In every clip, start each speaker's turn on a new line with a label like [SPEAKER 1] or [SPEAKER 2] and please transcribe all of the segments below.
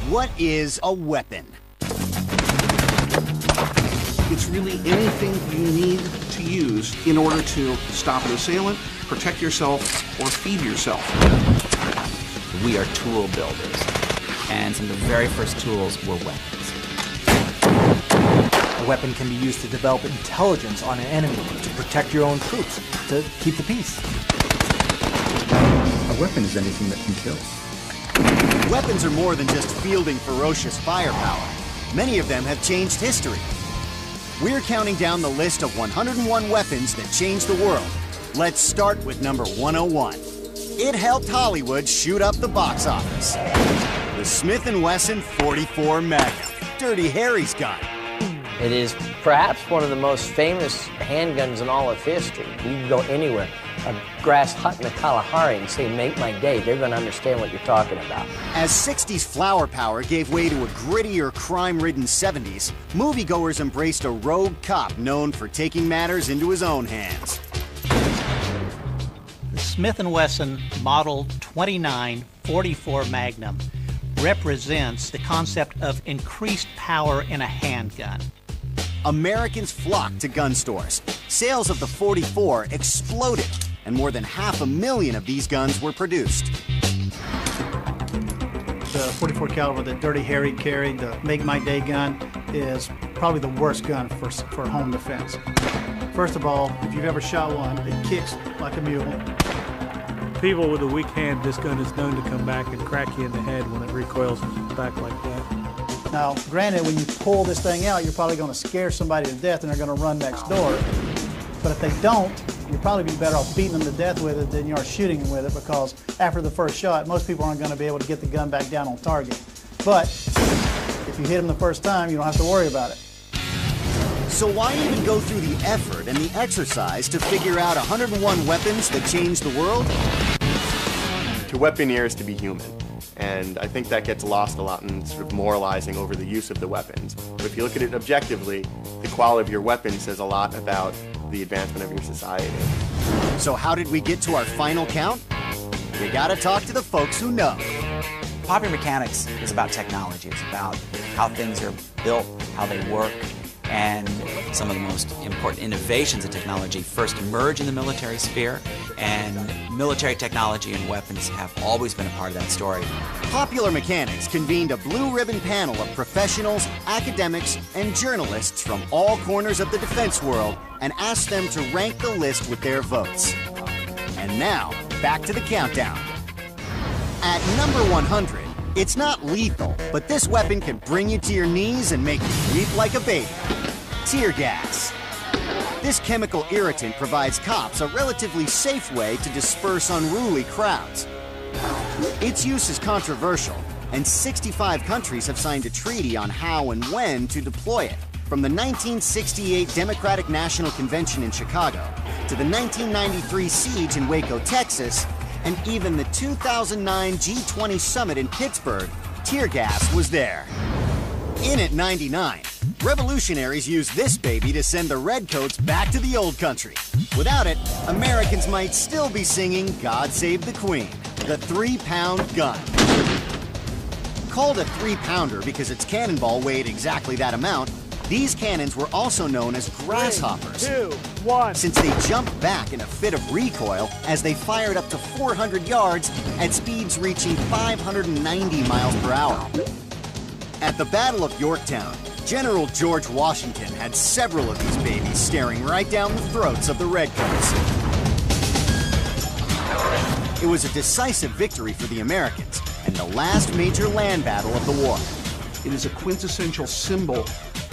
[SPEAKER 1] What is a weapon?
[SPEAKER 2] It's really anything you need to use in order to stop an assailant, protect yourself, or feed yourself.
[SPEAKER 3] We are tool builders, and some of the very first tools were weapons.
[SPEAKER 4] A weapon can be used to develop intelligence on an enemy, to protect your own troops, to keep the peace.
[SPEAKER 5] A weapon is anything that can kill.
[SPEAKER 1] Weapons are more than just fielding ferocious firepower. Many of them have changed history. We're counting down the list of 101 weapons that changed the world. Let's start with number 101. It helped Hollywood shoot up the box office. The Smith & Wesson 44 Magnum, Dirty Harry's gun.
[SPEAKER 6] It is perhaps one of the most famous handguns in all of history. You can go anywhere, a grass hut in the Kalahari, and say, "Make my day." They're going to understand what you're talking about.
[SPEAKER 1] As 60s flower power gave way to a grittier, crime-ridden 70s, moviegoers embraced a rogue cop known for taking matters into his own hands.
[SPEAKER 7] The Smith & Wesson Model 2944 Magnum represents the concept of increased power in a handgun.
[SPEAKER 1] Americans flocked to gun stores. Sales of the 44 exploded, and more than 500,000 of these guns were produced.
[SPEAKER 8] The 44 caliber that Dirty Harry carried, the Make My Day gun, is probably the worst gun for home defense. First of all, if you've ever shot one, it kicks like a mule.
[SPEAKER 9] People with a weak hand, this gun is known to come back and crack you in the head when it recoils back like that.
[SPEAKER 8] Now, granted, when you pull this thing out, you're probably going to scare somebody to death and they're going to run next door. But if they don't, you'll probably be better off beating them to death with it than you are shooting them with it, because after the first shot, most people aren't going to be able to get the gun back down on target. But if you hit them the first time, you don't have to worry about it.
[SPEAKER 1] So why even go through the effort and the exercise to figure out 101 weapons that changed the world?
[SPEAKER 10] To weaponeer is to be human. And I think that gets lost a lot in sort of moralizing over the use of the weapons. But if you look at it objectively, the quality of your weapon says a lot about the advancement of your society.
[SPEAKER 1] So how did we get to our final count? You gotta talk to the folks who know.
[SPEAKER 3] Popular mechanics is about technology. It's about how things are built, how they work, and some of the most important innovations in technology first emerge in the military sphere, and military technology and weapons have always been a part of that story.
[SPEAKER 1] Popular Mechanics convened a blue ribbon panel of professionals, academics, and journalists from all corners of the defense world and asked them to rank the list with their votes. And now, back to the countdown. At number 100, it's not lethal, but this weapon can bring you to your knees and make you weep like a baby. Tear gas. This chemical irritant provides cops a relatively safe way to disperse unruly crowds. Its use is controversial, and 65 countries have signed a treaty on how and when to deploy it. From the 1968 Democratic National Convention in Chicago, to the 1993 siege in Waco, Texas, and even the 2009 G20 summit in Pittsburgh, tear gas was there. In at 99, revolutionaries used this baby to send the redcoats back to the old country. Without it, Americans might still be singing God Save the Queen, the 3-pound gun. Called a 3-pounder because its cannonball weighed exactly that amount, these cannons were also known as grasshoppers.
[SPEAKER 8] 3, 2, 1.
[SPEAKER 1] Since they jumped back in a fit of recoil as they fired up to 400 yards at speeds reaching 590 miles per hour. At the Battle of Yorktown, General George Washington had several of these babies staring right down the throats of the redcoats. It was a decisive victory for the Americans and the last major land battle of the war.
[SPEAKER 2] It is a quintessential symbol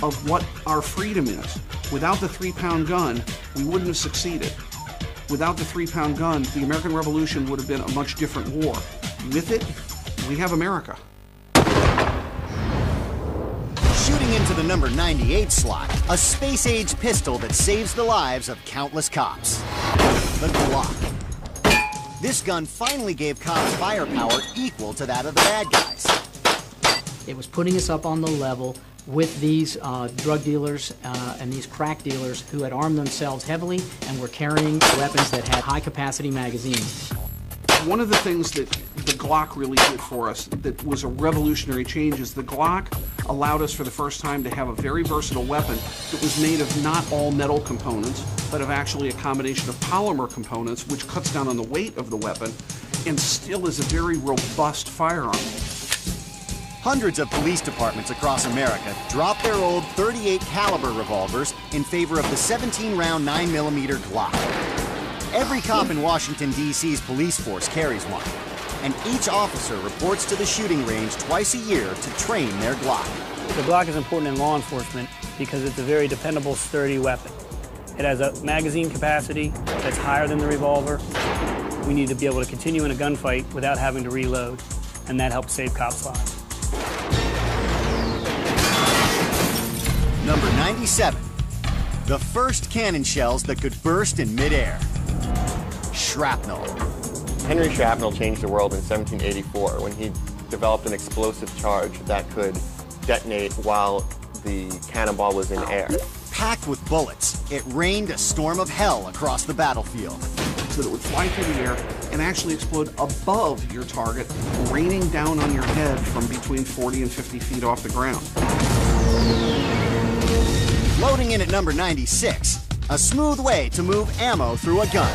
[SPEAKER 2] of what our freedom is. Without the 3-pound gun, we wouldn't have succeeded. Without the 3-pound gun, the American Revolution would have been a much different war. With it, we have America.
[SPEAKER 1] Shooting into the number 98 slot, a space-age pistol that saves the lives of countless cops. The Glock. This gun finally gave cops firepower equal to that of the bad guys.
[SPEAKER 11] It was putting us up on the level with these drug dealers and these crack dealers who had armed themselves heavily and were carrying weapons that had high-capacity magazines.
[SPEAKER 2] One of the things that the Glock really did for us that was a revolutionary change is the Glock allowed us for the first time to have a very versatile weapon that was made of not all metal components, but of actually a combination of polymer components, which cuts down on the weight of the weapon and still is a very robust firearm.
[SPEAKER 1] Hundreds of police departments across America dropped their old .38 caliber revolvers in favor of the 17-round 9mm Glock. Every cop in Washington, D.C.'s police force carries one, and each officer reports to the shooting range twice a year to train their Glock.
[SPEAKER 12] The Glock is important in law enforcement because it's a very dependable, sturdy weapon. It has a magazine capacity that's higher than the revolver. We need to be able to continue in a gunfight without having to reload, and that helps save cops' lives.
[SPEAKER 1] Number 97, the first cannon shells that could burst in midair. Shrapnel.
[SPEAKER 10] Henry Shrapnel changed the world in 1784 when he developed an explosive charge that could detonate while the cannonball was in air.
[SPEAKER 1] Packed with bullets, it rained a storm of hell across the battlefield.
[SPEAKER 2] So that it would fly through the air and actually explode above your target, raining down on your head from between 40 and 50 feet off the ground.
[SPEAKER 1] Loading in at number 96, a smooth way to move ammo through a gun.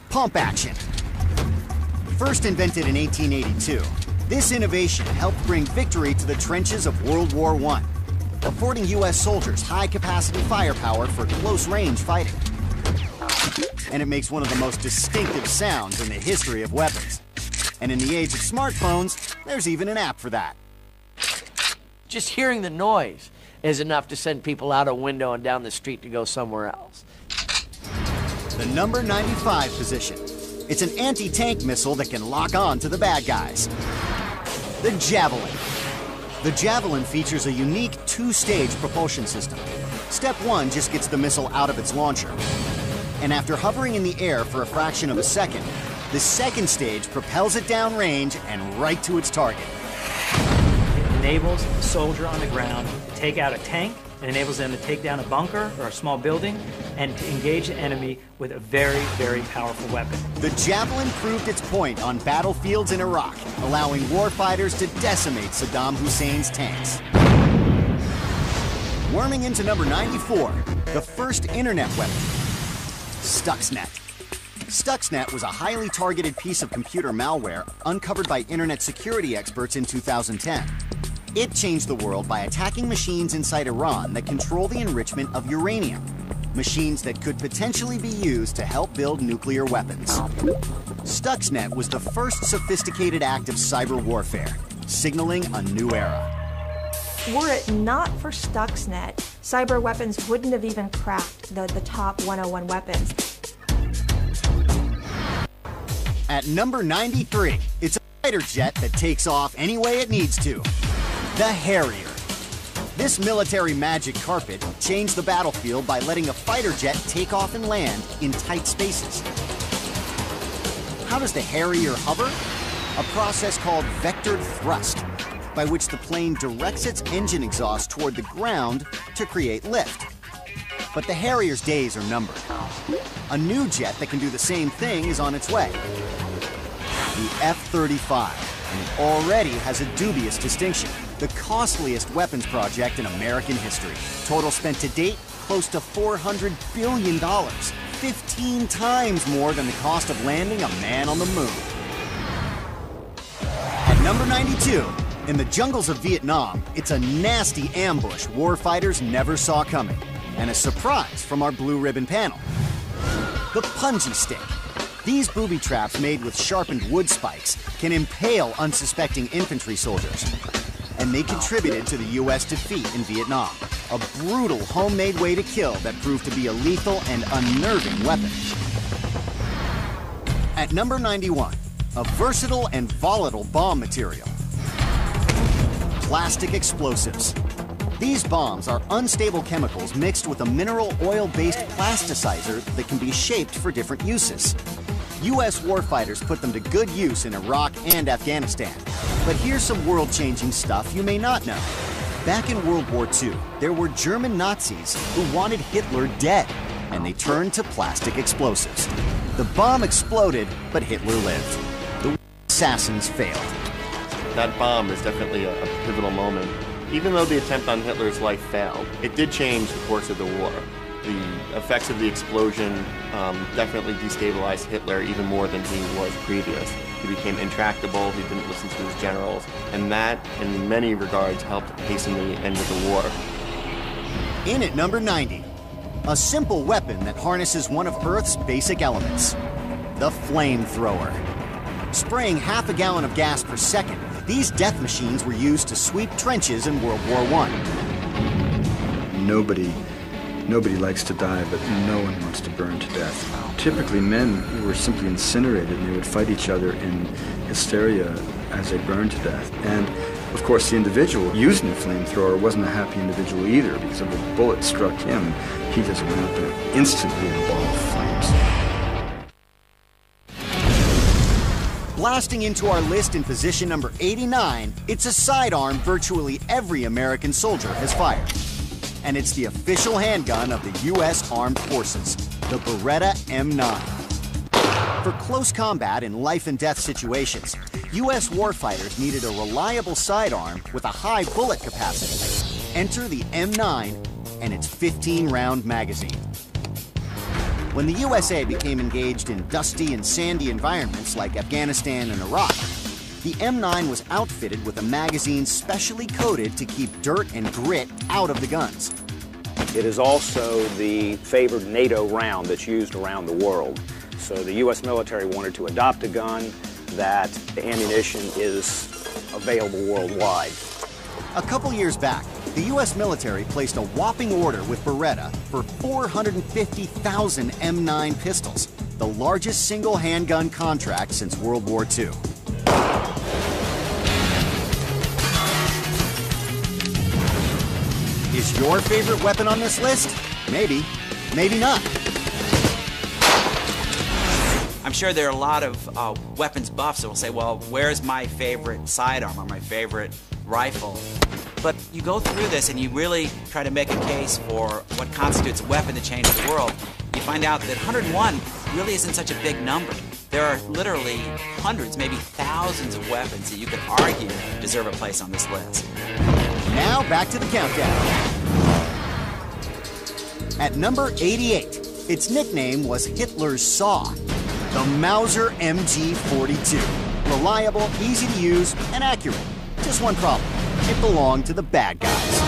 [SPEAKER 1] Pump action. First invented in 1882, this innovation helped bring victory to the trenches of World War I, affording U.S. soldiers high-capacity firepower for close-range fighting. And it makes one of the most distinctive sounds in the history of weapons. And in the age of smartphones, there's even an app for that.
[SPEAKER 6] Just hearing the noise is enough to send people out a window and down the street to go somewhere else.
[SPEAKER 1] The number 95 position. It's an anti-tank missile that can lock on to the bad guys. The Javelin. The Javelin features a unique two-stage propulsion system. Step 1 just gets the missile out of its launcher. And after hovering in the air for a fraction of a second, the second stage propels it downrange and right to its target.
[SPEAKER 13] It enables a soldier on the ground to take out a tank. It enables them to take down a bunker or a small building and to engage the enemy with a very, very powerful weapon.
[SPEAKER 1] The Javelin proved its point on battlefields in Iraq, allowing warfighters to decimate Saddam Hussein's tanks. Worming into number 94, the first internet weapon, Stuxnet. Stuxnet was a highly targeted piece of computer malware uncovered by internet security experts in 2010. It changed the world by attacking machines inside Iran that control the enrichment of uranium, machines that could potentially be used to help build nuclear weapons. Stuxnet was the first sophisticated act of cyber warfare, signaling a new era.
[SPEAKER 14] Were it not for Stuxnet, cyber weapons wouldn't have even cracked the top 101 weapons.
[SPEAKER 1] At number 93, it's a fighter jet that takes off any way it needs to. The Harrier. This military magic carpet changed the battlefield by letting a fighter jet take off and land in tight spaces. How does the Harrier hover? A process called vectored thrust, by which the plane directs its engine exhaust toward the ground to create lift. But the Harrier's days are numbered. A new jet that can do the same thing is on its way. The F-35, and it already has a dubious distinction. The costliest weapons project in American history. Total spent to date, close to $400 billion. 15 times more than the cost of landing a man on the moon. At number 92, in the jungles of Vietnam, it's a nasty ambush warfighters never saw coming. And a surprise from our blue ribbon panel. The Punji Stick. These booby traps made with sharpened wood spikes can impale unsuspecting infantry soldiers. And they contributed to the U.S. defeat in Vietnam. A brutal homemade way to kill that proved to be a lethal and unnerving weapon. At number 91, a versatile and volatile bomb material. Plastic explosives. These bombs are unstable chemicals mixed with a mineral oil-based plasticizer that can be shaped for different uses. U.S. warfighters put them to good use in Iraq and Afghanistan. But here's some world-changing stuff you may not know. Back in World War II, there were German Nazis who wanted Hitler dead, and they turned to plastic explosives. The bomb exploded, but Hitler lived. The assassins failed.
[SPEAKER 10] That bomb is definitely a pivotal moment. Even though the attempt on Hitler's life failed, it did change the course of the war. The effects of the explosion definitely destabilized Hitler even more than he was previous. He became intractable, he didn't listen to his generals, and that, in many regards, helped hasten the end of the war.
[SPEAKER 1] In at number 90, a simple weapon that harnesses one of Earth's basic elements, the flamethrower. Spraying half a gallon of gas per second, these death machines were used to sweep trenches in World War I.
[SPEAKER 5] Nobody likes to die, but no one wants to burn to death. Typically, men were simply incinerated, and they would fight each other in hysteria as they burned to death. And, of course, the individual using the flamethrower wasn't a happy individual either, because if a bullet struck him, he just went up and instantly in a ball of flames.
[SPEAKER 1] Blasting into our list in position number 89, it's a sidearm virtually every American soldier has fired. And it's the official handgun of the U.S. Armed Forces, the Beretta M9. For close combat in life and death situations, U.S. warfighters needed a reliable sidearm with a high bullet capacity. Enter the M9 and its 15-round magazine. When the USA became engaged in dusty and sandy environments like Afghanistan and Iraq, the M9 was outfitted with a magazine specially coated to keep dirt and grit out of the guns.
[SPEAKER 15] It is also the favored NATO round that's used around the world. So the U.S. military wanted to adopt a gun that the ammunition is available worldwide.
[SPEAKER 1] A couple years back, the U.S. military placed a whopping order with Beretta for 450,000 M9 pistols, the largest single handgun contract since World War II. Is your favorite weapon on this list? Maybe, maybe not.
[SPEAKER 3] I'm sure there are a lot of weapons buffs that will say, well, where's my favorite sidearm or my favorite rifle? But you go through this and you really try to make a case for what constitutes a weapon to change the world. You find out that 101 really isn't such a big number. There are literally hundreds, maybe thousands of weapons that you could argue deserve a place on this list.
[SPEAKER 1] Now back to the countdown. At number 88, its nickname was Hitler's Saw, the Mauser MG42. Reliable, easy to use, and accurate. Just one problem. It belonged to the bad guys.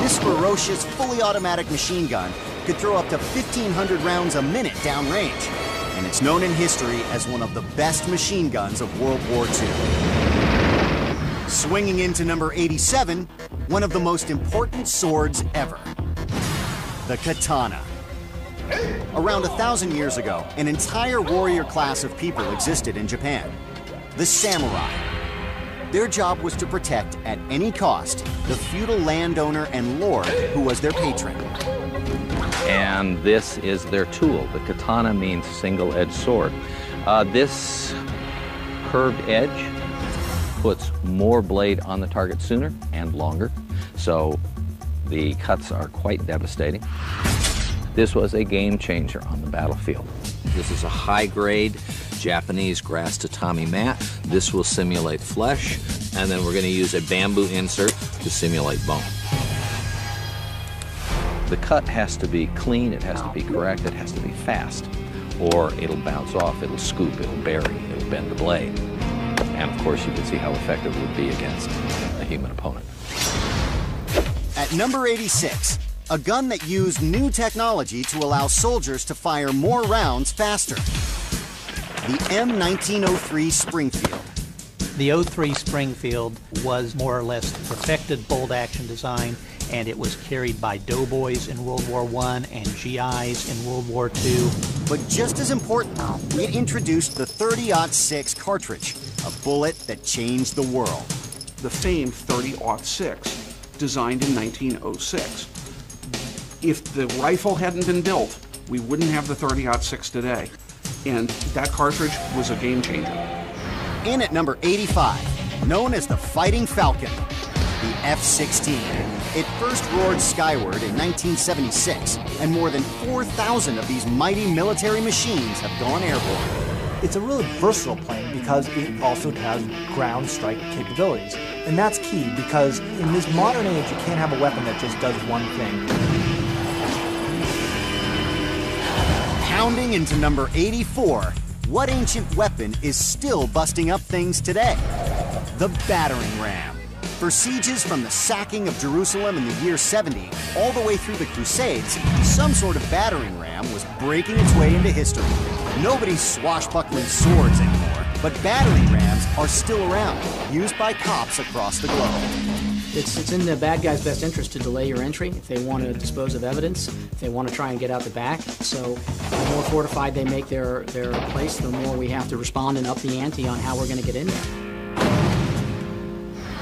[SPEAKER 1] This ferocious, fully automatic machine gun could throw up to 1,500 rounds a minute downrange, and it's known in history as one of the best machine guns of World War II. Swinging into number 87, one of the most important swords ever, the katana. Around 1,000 years ago, an entire warrior class of people existed in Japan, the samurai. Their job was to protect, at any cost, the feudal landowner and lord who was their patron.
[SPEAKER 16] And this is their tool. The katana means single-edged sword. This curved edge puts more blade on the target sooner and longer, so the cuts are quite devastating. This was a game changer on the battlefield. This is a high-grade Japanese grass tatami mat. This will simulate flesh, and then we're going to use a bamboo insert to simulate bone. The cut has to be clean, it has to be correct, it has to be fast, or it'll bounce off, it'll scoop, it'll bury, it'll bend the blade. And of course you can see how effective it would be against a human opponent.
[SPEAKER 1] At number 86, a gun that used new technology to allow soldiers to fire more rounds faster. The M1903 Springfield.
[SPEAKER 7] The 03 Springfield was more or less perfected bolt-action design, and it was carried by doughboys in World War I and GIs in World War II.
[SPEAKER 1] But just as important, it introduced the .30-06 cartridge, a bullet that changed the world.
[SPEAKER 2] The famed .30-06, designed in 1906. If the rifle hadn't been built, we wouldn't have the .30-06 today. And that cartridge was a game changer.
[SPEAKER 1] In at number 85, known as the Fighting Falcon, the F-16. It first roared skyward in 1976, and more than 4,000 of these mighty military machines have gone airborne.
[SPEAKER 4] It's a really versatile plane because it also has ground strike capabilities. And that's key because in this modern age, you can't have a weapon that just does one thing.
[SPEAKER 1] Pounding into number 84, what ancient weapon is still busting up things today? The battering ram. For sieges from the sacking of Jerusalem in the year 70 all the way through the Crusades, some sort of battering ram was breaking its way into history. Nobody's swashbuckling swords anymore, but battering rams are still around, used by cops across the globe.
[SPEAKER 11] It's in the bad guy's best interest to delay your entry if they want to dispose of evidence, if they want to try and get out the back. So the more fortified they make their place, the more we have to respond and up the ante on how we're going to get in there.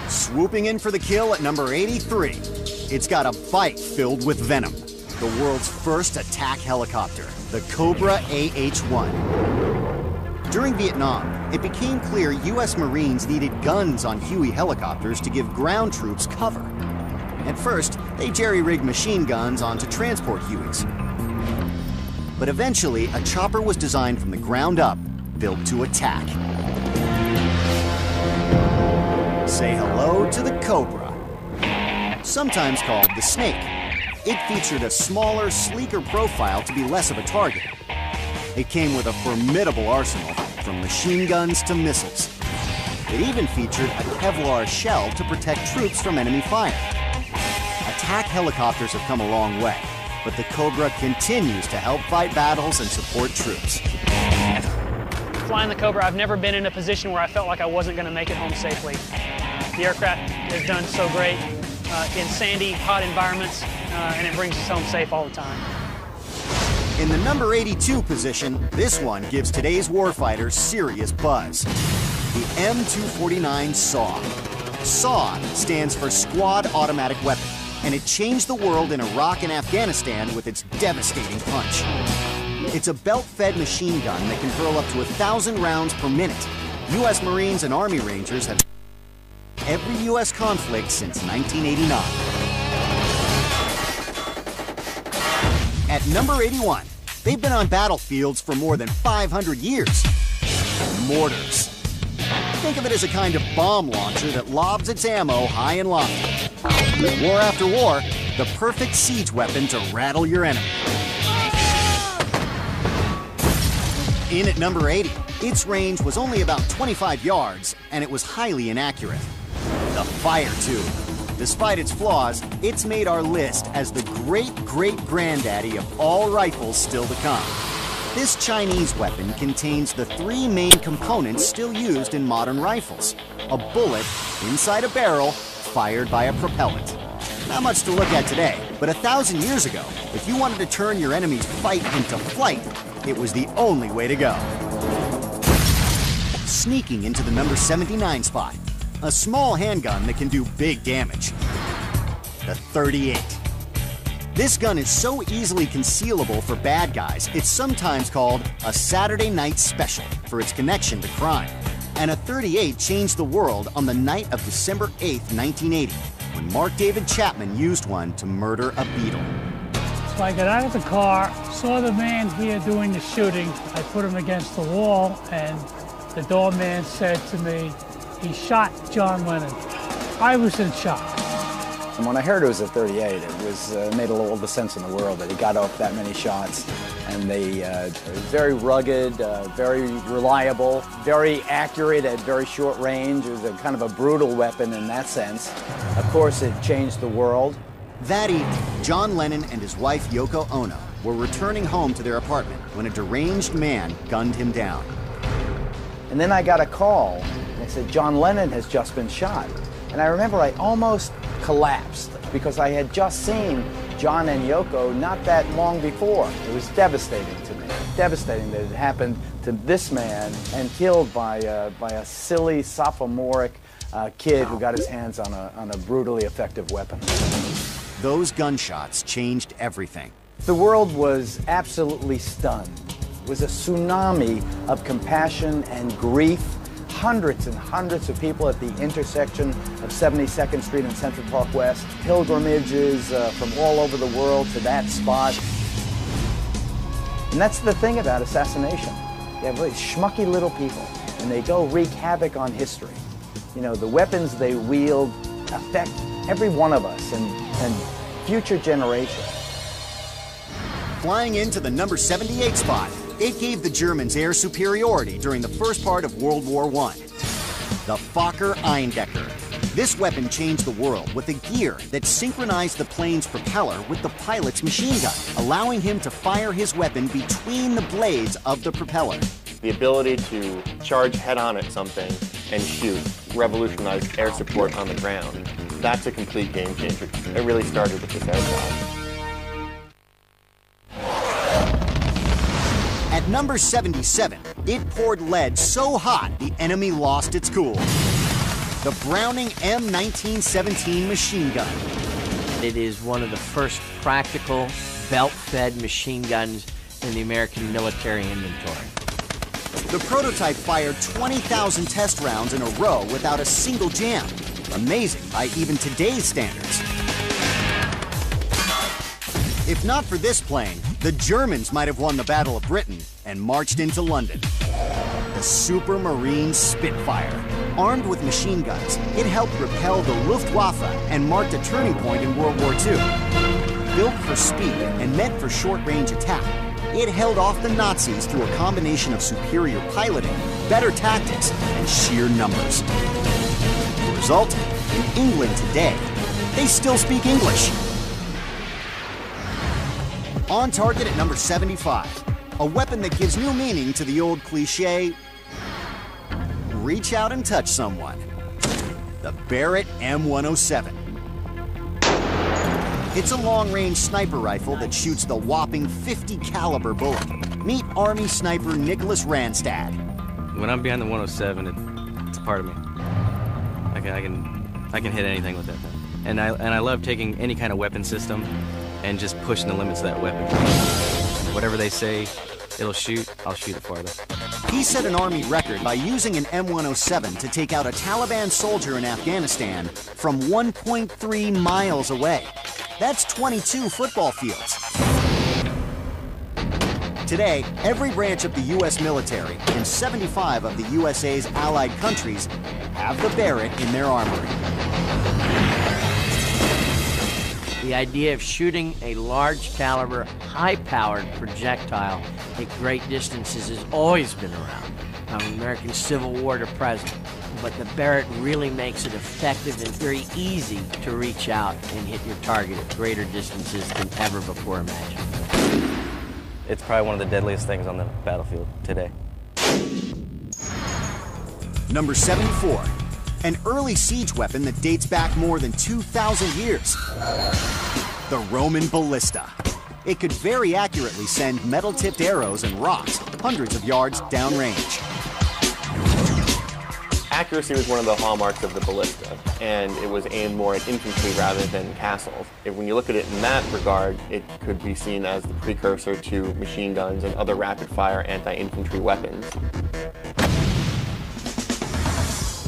[SPEAKER 1] Swooping in for the kill at number 83, it's got a bite filled with venom. The world's first attack helicopter, the Cobra AH-1. During Vietnam, it became clear U.S. Marines needed guns on Huey helicopters to give ground troops cover. At first, they jerry-rigged machine guns onto transport Hueys. But eventually, a chopper was designed from the ground up, built to attack. Say hello to the Cobra. Sometimes called the Snake. It featured a smaller, sleeker profile to be less of a target. It came with a formidable arsenal, from machine guns to missiles. It even featured a Kevlar shell to protect troops from enemy fire. Attack helicopters have come a long way, but the Cobra continues to help fight battles and support troops.
[SPEAKER 12] Flying the Cobra, I've never been in a position where I felt like I wasn't going to make it home safely. The aircraft has done so great in sandy, hot environments, and it brings us home safe all the time.
[SPEAKER 1] In the number 82 position, this one gives today's warfighters serious buzz. The M249 SAW. SAW stands for Squad Automatic Weapon, and it changed the world in Iraq and Afghanistan with its devastating punch. It's a belt-fed machine gun that can hurl up to 1,000 rounds per minute. U.S. Marines and Army Rangers have every U.S. conflict since 1989. At number 81, they've been on battlefields for more than 500 years. Mortars. Think of it as a kind of bomb launcher that lobs its ammo high and lofty. War after war, the perfect siege weapon to rattle your enemy. In at number 80, its range was only about 25 yards, and it was highly inaccurate. The Fire Tube. Despite its flaws, it's made our list as the great-great-granddaddy of all rifles still to come. This Chinese weapon contains the three main components still used in modern rifles. A bullet inside a barrel, fired by a propellant. Not much to look at today, but 1,000 years ago, if you wanted to turn your enemy's fight into flight, it was the only way to go. Sneaking into the number 79 spot, a small handgun that can do big damage. The 38. This gun is so easily concealable for bad guys, it's sometimes called a Saturday night special for its connection to crime. And a 38 changed the world on the night of December 8th, 1980, when Mark David Chapman used one to murder a beetle.
[SPEAKER 17] So I got out of the car, saw the man here doing the shooting. I put him against the wall, and the doorman said to me, "He shot John Lennon." I was in shock.
[SPEAKER 18] And when I heard it was a 38, it was made all the sense in the world that he got off that many shots. And they very rugged, very reliable, very accurate at very short range. It was a kind of a brutal weapon in that sense. Of course, it changed the world.
[SPEAKER 1] That evening, John Lennon and his wife Yoko Ono were returning home to their apartment when a deranged man gunned him down.
[SPEAKER 18] And then I got a call. They said, John Lennon has just been shot. And I remember I almost collapsed because I had just seen John and Yoko not that long before. It was devastating to me. Devastating that it happened to this man and killed by a silly sophomoric kid who got his hands on a brutally effective weapon.
[SPEAKER 1] Those gunshots changed everything.
[SPEAKER 18] The world was absolutely stunned. It was a tsunami of compassion and grief. Hundreds and hundreds of people at the intersection of 72nd Street and Central Park West. Pilgrimages from all over the world to that spot. And that's the thing about assassination. You have really schmucky little people, and they go wreak havoc on history. You know, the weapons they wield affect every one of us and future generations.
[SPEAKER 1] Flying into the number 78 spot, it gave the Germans air superiority during the first part of World War I. The Fokker Eindecker. This weapon changed the world with a gear that synchronized the plane's propeller with the pilot's machine gun, allowing him to fire his weapon between the blades of the propeller.
[SPEAKER 10] The ability to charge head-on at something and shoot revolutionized air support on the ground. That's a complete game changer. It really started with this aircraft.
[SPEAKER 1] At number 77, it poured lead so hot the enemy lost its cool. The Browning M1917 machine gun.
[SPEAKER 6] It is one of the first practical belt-fed machine guns in the American military inventory.
[SPEAKER 1] The prototype fired 20,000 test rounds in a row without a single jam. Amazing by even today's standards. If not for this plane, the Germans might have won the Battle of Britain and marched into London. The Supermarine Spitfire. Armed with machine guns, it helped repel the Luftwaffe and marked a turning point in World War II. Built for speed and meant for short-range attack, it held off the Nazis through a combination of superior piloting, better tactics, and sheer numbers. The result? In England today, they still speak English. On target at number 75, a weapon that gives new meaning to the old cliche, reach out and touch someone. The Barrett M107. It's a long-range sniper rifle that shoots the whopping 50 caliber bullet. Meet Army sniper Nicholas Randstad.
[SPEAKER 19] When I'm behind the 107, it's a part of me. I can hit anything with that thing. And I love taking any kind of weapon system and just pushing the limits of that weapon. Whatever they say it'll shoot, I'll shoot it farther.
[SPEAKER 1] He set an Army record by using an M107 to take out a Taliban soldier in Afghanistan from 1.3 miles away. That's 22 football fields. Today, every branch of the U.S. military and 75 of the USA's allied countries have the Barrett in their armory.
[SPEAKER 6] The idea of shooting a large caliber, high-powered projectile at great distances has always been around, from American Civil War to present. But the Barrett really makes it effective and very easy to reach out and hit your target at greater distances than ever before imagined.
[SPEAKER 19] It's probably one of the deadliest things on the battlefield today.
[SPEAKER 1] Number 74. An early siege weapon that dates back more than 2,000 years. The Roman Ballista. It could very accurately send metal-tipped arrows and rocks hundreds of yards downrange.
[SPEAKER 10] Accuracy was one of the hallmarks of the ballista, and it was aimed more at infantry rather than castles. When you look at it in that regard, it could be seen as the precursor to machine guns and other rapid-fire anti-infantry weapons.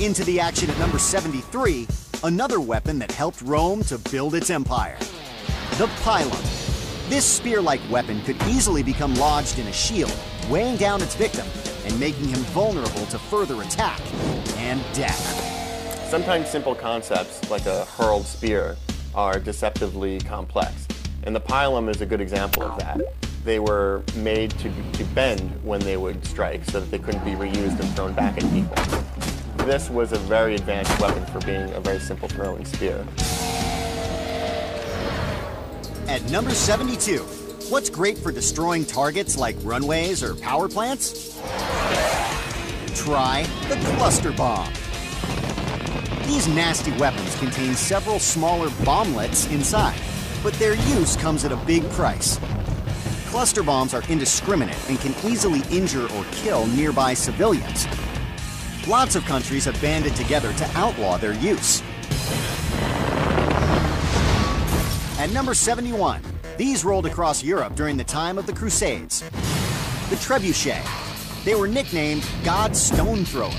[SPEAKER 1] Into the action at number 73, another weapon that helped Rome to build its empire. The pilum. This spear-like weapon could easily become lodged in a shield, weighing down its victim and making him vulnerable to further attack and death.
[SPEAKER 10] Sometimes simple concepts, like a hurled spear, are deceptively complex, and the pilum is a good example of that. They were made to bend when they would strike so that they couldn't be reused and thrown back at people. This was a very advanced weapon for being a very simple throwing spear.
[SPEAKER 1] At number 72, what's great for destroying targets like runways or power plants? Try the cluster bomb. These nasty weapons contain several smaller bomblets inside, but their use comes at a big price. Cluster bombs are indiscriminate and can easily injure or kill nearby civilians. Lots of countries have banded together to outlaw their use. At number 71, these rolled across Europe during the time of the Crusades. The trebuchet. They were nicknamed God's stone thrower.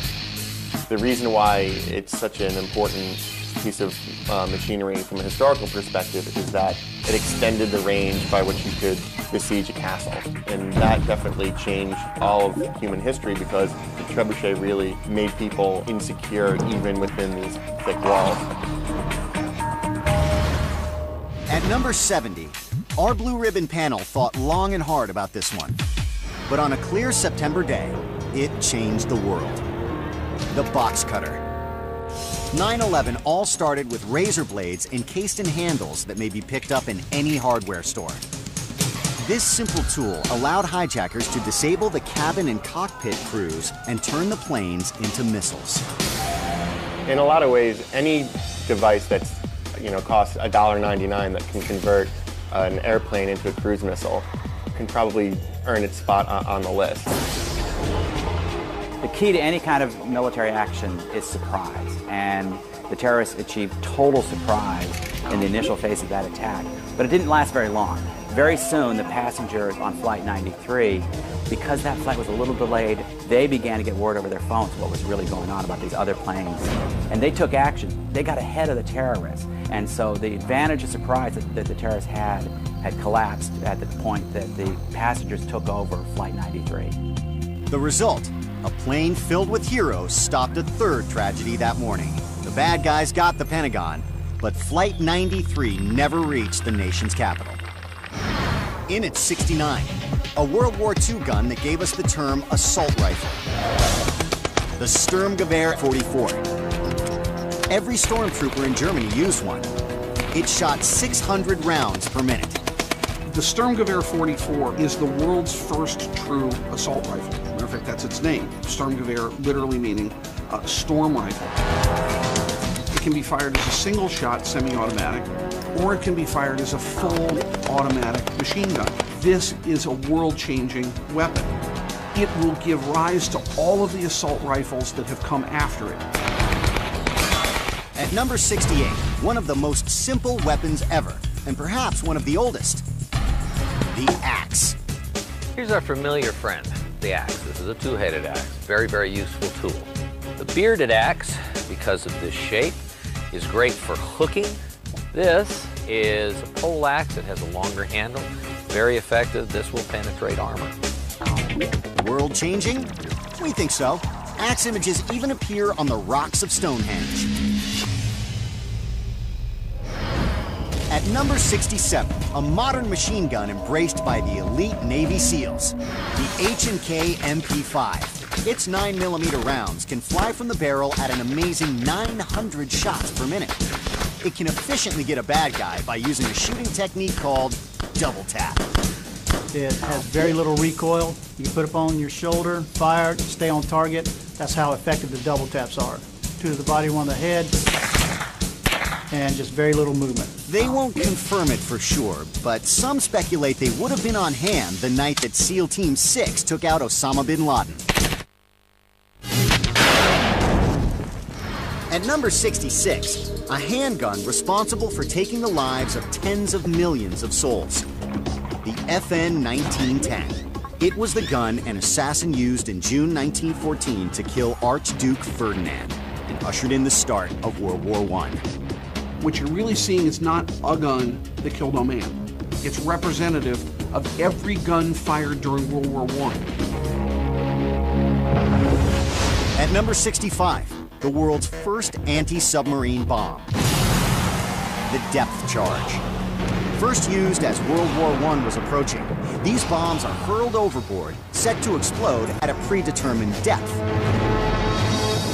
[SPEAKER 10] The reason why it's such an important piece of machinery from a historical perspective is that it extended the range by which you could besiege a castle. And that definitely changed all of human history because the trebuchet really made people insecure even within these thick walls.
[SPEAKER 1] At number 70, our Blue Ribbon panel thought long and hard about this one. But on a clear September day, it changed the world. The box cutter. 9/11 all started with razor blades encased in handles that may be picked up in any hardware store. This simple tool allowed hijackers to disable the cabin and cockpit crews and turn the planes into missiles.
[SPEAKER 10] In a lot of ways, any device that's costs $1.99 that can convert an airplane into a cruise missile can probably earn its spot on the list.
[SPEAKER 3] The key to any kind of military action is surprise, and the terrorists achieved total surprise in the initial phase of that attack. But it didn't last very long. Very soon, the passengers on Flight 93, because that flight was a little delayed, they began to get word over their phones what was really going on about these other planes. And they took action. They got ahead of the terrorists. And so the advantage of surprise that the terrorists had collapsed at the point that the passengers took over Flight 93.
[SPEAKER 1] The result, a plane filled with heroes stopped a third tragedy that morning. The bad guys got the Pentagon, but Flight 93 never reached the nation's capital. In at 69, a World War II gun that gave us the term assault rifle. The Sturmgewehr 44. Every stormtrooper in Germany used one. It shot 600 rounds per minute.
[SPEAKER 2] The Sturmgewehr 44 is the world's first true assault rifle. Matter of fact, that's its name. Sturmgewehr literally meaning storm rifle. It can be fired as a single-shot semi-automatic, or it can be fired as a full automatic machine gun. This is a world-changing weapon. It will give rise to all of the assault rifles that have come after it.
[SPEAKER 1] At number 68, one of the most simple weapons ever, and perhaps one of the oldest, the axe.
[SPEAKER 20] Here's our familiar friend, the axe. This is a two-headed axe, very, very useful tool. The bearded axe, because of this shape, is great for hooking. This is a pole axe that has a longer handle. Very effective. This will penetrate armor.
[SPEAKER 1] World changing? We think so. Axe images even appear on the rocks of Stonehenge. At number 67, a modern machine gun embraced by the elite Navy SEALs, the H&K MP5. Its 9mm rounds can fly from the barrel at an amazing 900 shots per minute. It can efficiently get a bad guy by using a shooting technique called double tap.
[SPEAKER 8] It has very little recoil. You put it on your shoulder, fire, stay on target. That's how effective the double taps are. Two to the body, one to the head, and just very little movement.
[SPEAKER 1] They won't confirm it for sure, but some speculate they would have been on hand the night that SEAL Team 6 took out Osama bin Laden. At number 66, a handgun responsible for taking the lives of tens of millions of souls. The FN 1910. It was the gun an assassin used in June 1914 to kill Archduke Ferdinand and ushered in the start of World War I.
[SPEAKER 2] What you're really seeing is not a gun that killed a man. It's representative of every gun fired during World War I.
[SPEAKER 1] At number 65, the world's first anti-submarine bomb. The depth charge. First used as World War I was approaching, these bombs are hurled overboard, set to explode at a predetermined depth.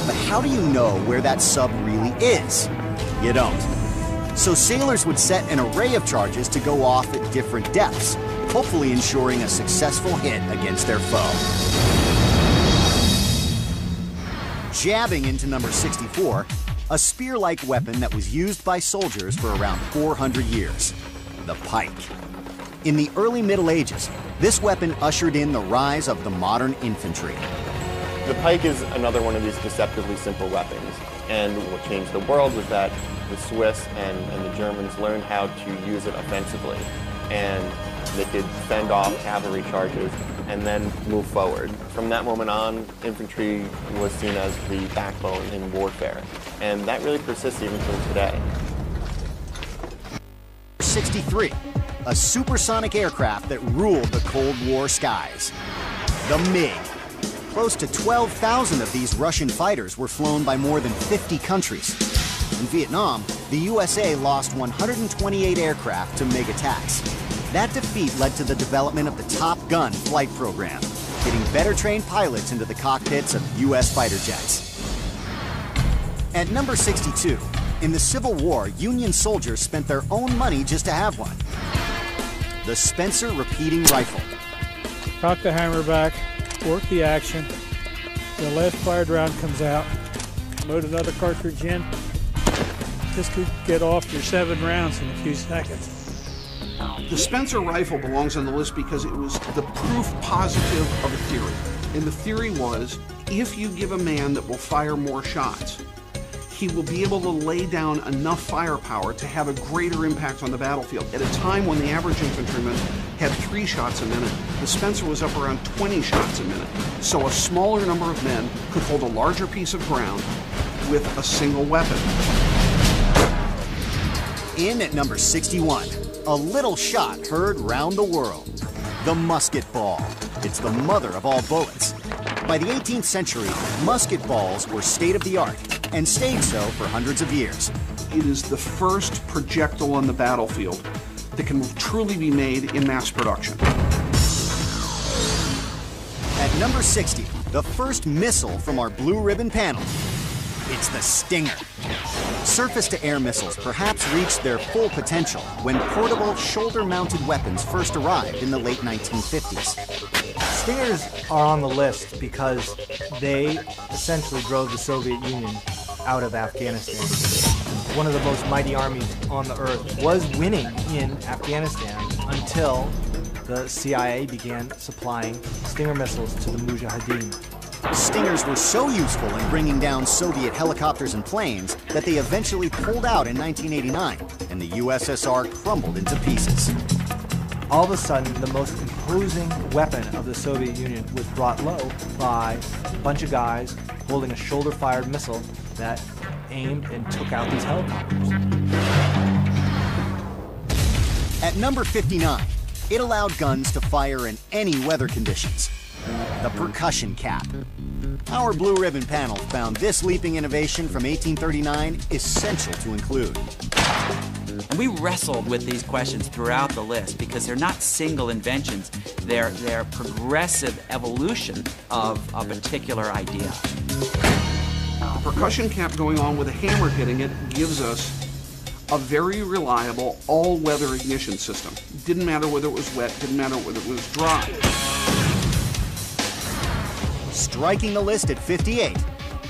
[SPEAKER 1] But how do you know where that sub really is? You don't. So sailors would set an array of charges to go off at different depths, hopefully ensuring a successful hit against their foe. Jabbing into number 64, a spear-like weapon that was used by soldiers for around 400 years, the pike. In the early Middle Ages, this weapon ushered in the rise of the modern infantry.
[SPEAKER 10] The pike is another one of these deceptively simple weapons, and what changed the world was that the Swiss and the Germans learned how to use it offensively, and they could fend off cavalry charges and then move forward. From that moment on, infantry was seen as the backbone in warfare, and that really persists even till today.
[SPEAKER 1] 63, a supersonic aircraft that ruled the Cold War skies. The MiG. Close to 12,000 of these Russian fighters were flown by more than 50 countries. In Vietnam, the USA lost 128 aircraft to MiG attacks. That defeat led to the development of the Top Gun flight program, getting better trained pilots into the cockpits of U.S. fighter jets. At number 62, in the Civil War, Union soldiers spent their own money just to have one. The Spencer Repeating Rifle.
[SPEAKER 9] Cock the hammer back, work the action. The last fired round comes out. Load another cartridge in. This could get off your 7 rounds in a few seconds.
[SPEAKER 2] The Spencer rifle belongs on the list because it was the proof positive of a theory. And the theory was, if you give a man that will fire more shots, he will be able to lay down enough firepower to have a greater impact on the battlefield. At a time when the average infantryman had 3 shots a minute, the Spencer was up around 20 shots a minute. So a smaller number of men could hold a larger piece of ground with a single weapon.
[SPEAKER 1] In at number 61, a little shot heard round the world. The musket ball. It's the mother of all bullets. By the 18th century, musket balls were state-of-the-art and stayed so for hundreds of years.
[SPEAKER 2] It is the first projectile on the battlefield that can truly be made in mass production.
[SPEAKER 1] At number 60, the first missile from our blue ribbon panel. It's the Stinger. Surface-to-air missiles perhaps reached their full potential when portable, shoulder-mounted weapons first arrived in the late 1950s.
[SPEAKER 4] Stingers are on the list because they essentially drove the Soviet Union out of Afghanistan. One of the most mighty armies on the earth was winning in Afghanistan until the CIA began supplying Stinger missiles to the Mujahideen.
[SPEAKER 1] Stingers were so useful in bringing down Soviet helicopters and planes that they eventually pulled out in 1989, and the USSR crumbled into pieces.
[SPEAKER 4] All of a sudden, the most imposing weapon of the Soviet Union was brought low by a bunch of guys holding a shoulder-fired missile that aimed and took out these helicopters.
[SPEAKER 1] At number 59, it allowed guns to fire in any weather conditions. The percussion cap. Our blue ribbon panel found this leaping innovation from 1839 essential to include.
[SPEAKER 3] And we wrestled with these questions throughout the list because they're not single inventions, they're progressive evolution of a particular idea.
[SPEAKER 2] The percussion cap going on with a hammer hitting it gives us a very reliable all-weather ignition system. Didn't matter whether it was wet, didn't matter whether it was dry.
[SPEAKER 1] Striking the list at 58,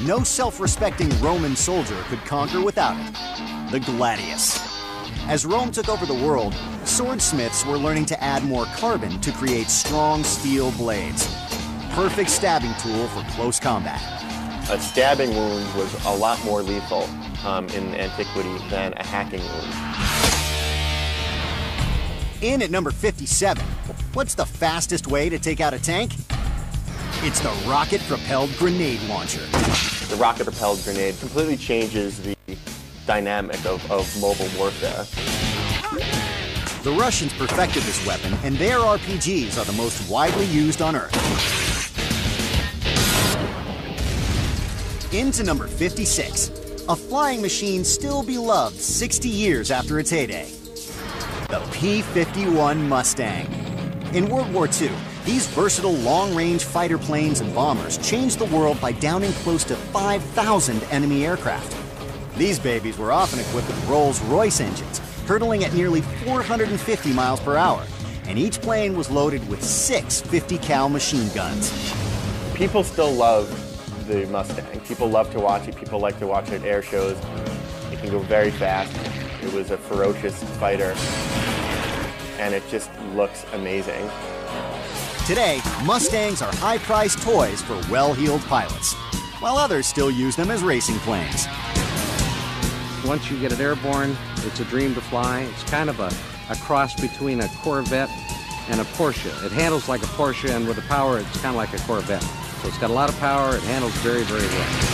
[SPEAKER 1] no self-respecting Roman soldier could conquer without it. The gladius. As Rome took over the world, swordsmiths were learning to add more carbon to create strong steel blades. Perfect stabbing tool for close combat.
[SPEAKER 10] A stabbing wound was a lot more lethal in antiquity than a hacking wound.
[SPEAKER 1] In at number 57, what's the fastest way to take out a tank? It's the rocket-propelled grenade launcher.
[SPEAKER 10] The rocket-propelled grenade completely changes the dynamic of mobile warfare.
[SPEAKER 1] The Russians perfected this weapon, and their RPGs are the most widely used on Earth. Into number 56, a flying machine still beloved 60 years after its heyday. The P-51 Mustang. In World War II, these versatile long-range fighter planes and bombers changed the world by downing close to 5,000 enemy aircraft. These babies were often equipped with Rolls-Royce engines, hurtling at nearly 450 miles per hour, and each plane was loaded with 6 50-cal machine guns.
[SPEAKER 10] People still love the Mustang. People love to watch it. People like to watch it at air shows. It can go very fast. It was a ferocious fighter, and it just looks amazing.
[SPEAKER 1] Today, Mustangs are high-priced toys for well-heeled pilots, while others still use them as racing planes.
[SPEAKER 21] Once you get it airborne, it's a dream to fly. It's kind of a cross between a Corvette and a Porsche. It handles like a Porsche, and with the power, it's kind of like a Corvette. So it's got a lot of power. It handles very, very well.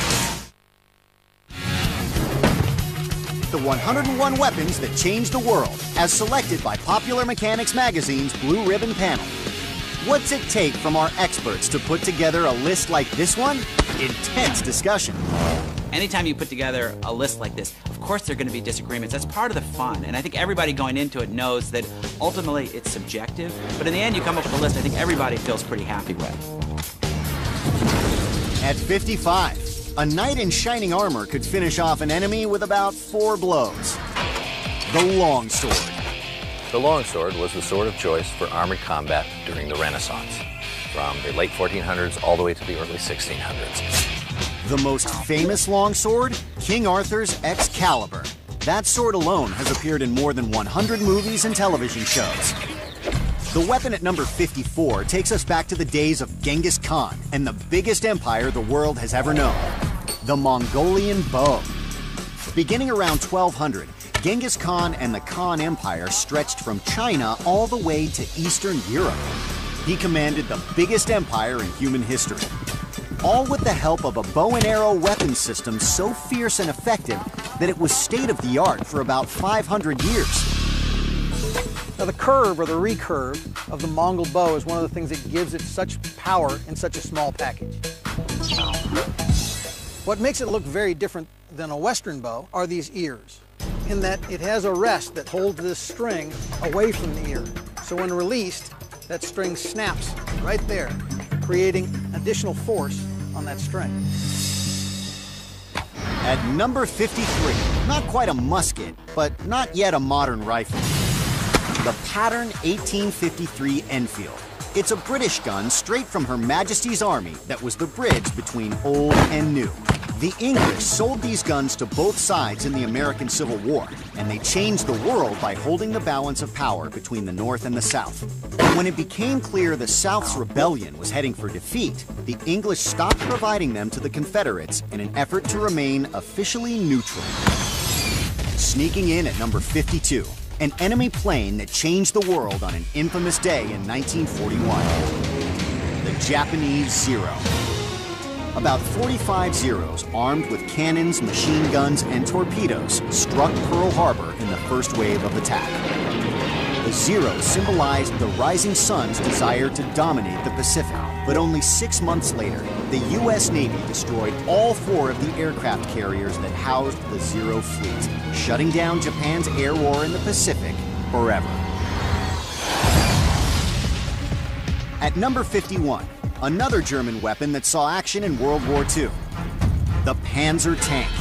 [SPEAKER 1] The 101 weapons that changed the world, as selected by Popular Mechanics Magazine's Blue Ribbon panel. What's it take from our experts to put together a list like this one? Intense discussion.
[SPEAKER 3] Anytime you put together a list like this, of course there are going to be disagreements. That's part of the fun. And I think everybody going into it knows that ultimately it's subjective. But in the end, you come up with a list I think everybody feels pretty happy with.
[SPEAKER 1] At 55, a knight in shining armor could finish off an enemy with about 4 blows. The longsword.
[SPEAKER 20] The longsword was the sword of choice for armored combat during the Renaissance, from the late 1400s all the way to the early 1600s.
[SPEAKER 1] The most famous longsword? King Arthur's Excalibur. That sword alone has appeared in more than 100 movies and television shows. The weapon at number 54 takes us back to the days of Genghis Khan and the biggest empire the world has ever known, the Mongolian bow. Beginning around 1200, Genghis Khan and the Khan Empire stretched from China all the way to Eastern Europe. He commanded the biggest empire in human history, all with the help of a bow and arrow weapon system so fierce and effective that it was state-of-the-art for about 500 years.
[SPEAKER 13] Now the curve or the recurve of the Mongol bow is one of the things that gives it such power in such a small package. What makes it look very different than a Western bow are these ears, in that it has a rest that holds this string away from the ear. So when released, that string snaps right there, creating additional force on that string.
[SPEAKER 1] At number 53, not quite a musket, but not yet a modern rifle. The Pattern 1853 Enfield. It's a British gun straight from Her Majesty's Army that was the bridge between old and new. The English sold these guns to both sides in the American Civil War, and they changed the world by holding the balance of power between the North and the South. When it became clear the South's rebellion was heading for defeat, the English stopped providing them to the Confederates in an effort to remain officially neutral. Sneaking in at number 52, an enemy plane that changed the world on an infamous day in 1941. The Japanese Zero. About 45 Zeros armed with cannons, machine guns, and torpedoes struck Pearl Harbor in the first wave of attack. The Zero symbolized the rising sun's desire to dominate the Pacific, but only 6 months later, the U.S. Navy destroyed all 4 of the aircraft carriers that housed the Zero fleet, shutting down Japan's air war in the Pacific forever. At number 51, another German weapon that saw action in World War II, the Panzer tank.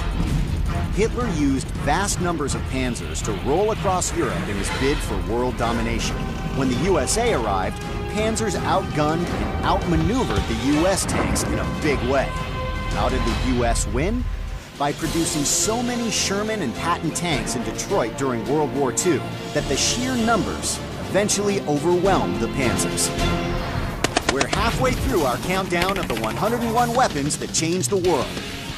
[SPEAKER 1] Hitler used vast numbers of Panzers to roll across Europe in his bid for world domination. When the USA arrived, Panzers outgunned and outmaneuvered the U.S. tanks in a big way. How did the U.S. win? By producing so many Sherman and Patton tanks in Detroit during World War II that the sheer numbers eventually overwhelmed the Panzers. We're halfway through our countdown of the 101 weapons that changed the world.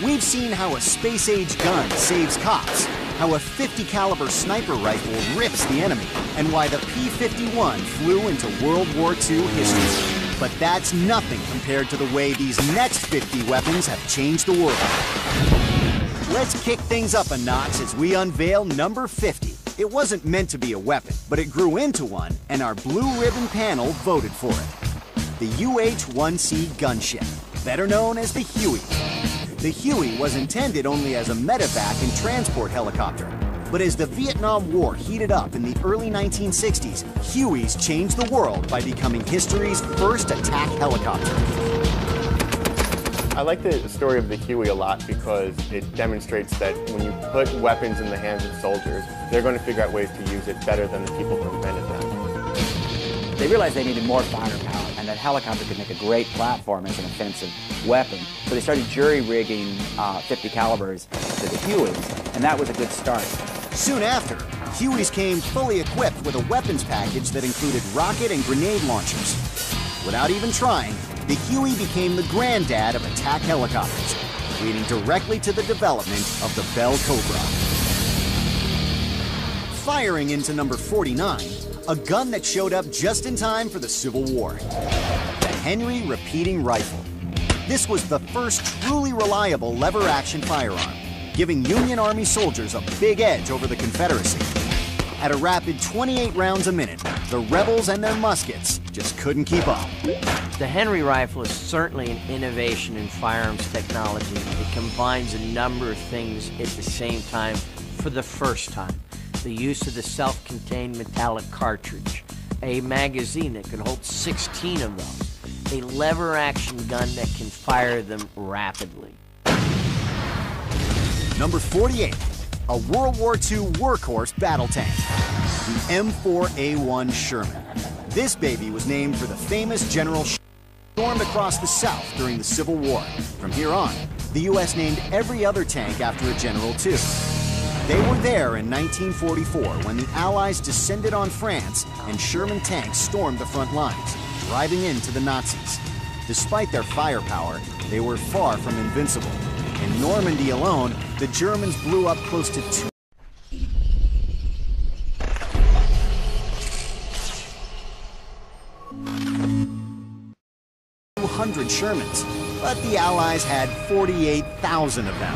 [SPEAKER 1] We've seen how a space-age gun saves cops, how a .50 caliber sniper rifle rips the enemy, and why the P-51 flew into World War II history. But that's nothing compared to the way these next 50 weapons have changed the world. Let's kick things up a notch as we unveil number 50. It wasn't meant to be a weapon, but it grew into one, and our Blue Ribbon panel voted for it. The UH-1C gunship, better known as the Huey. The Huey was intended only as a medevac and transport helicopter. But as the Vietnam War heated up in the early 1960s, Hueys changed the world by becoming history's first attack helicopter.
[SPEAKER 10] I like the story of the Huey a lot because it demonstrates that when you put weapons in the hands of soldiers, they're going to figure out ways to use it better than the people who invented them.
[SPEAKER 3] They realized they needed more firepower, and that helicopter could make a great platform as an offensive weapon. So they started jury-rigging .50 calibers to the Hueys, and that was a good start.
[SPEAKER 1] Soon after, Hueys came fully equipped with a weapons package that included rocket and grenade launchers. Without even trying, the Huey became the granddad of attack helicopters, leading directly to the development of the Bell Cobra. Firing into number 49, a gun that showed up just in time for the Civil War. The Henry Repeating Rifle. This was the first truly reliable lever-action firearm, giving Union Army soldiers a big edge over the Confederacy. At a rapid 28 rounds a minute, the rebels and their muskets just couldn't keep up.
[SPEAKER 6] The Henry rifle is certainly an innovation in firearms technology. It combines a number of things at the same time for the first time. The use of the self-contained metallic cartridge, a magazine that can hold 16 of those, a lever-action gun that can fire them rapidly.
[SPEAKER 1] Number 48, a World War II workhorse battle tank, the M4A1 Sherman. This baby was named for the famous General Sherman who stormed across the South during the Civil War. From here on, the U.S. named every other tank after a general too. They were there in 1944 when the Allies descended on France and Sherman tanks stormed the front lines, driving into the Nazis. Despite their firepower, they were far from invincible. In Normandy alone, the Germans blew up close to 200 Shermans, but the Allies had 48,000 of them.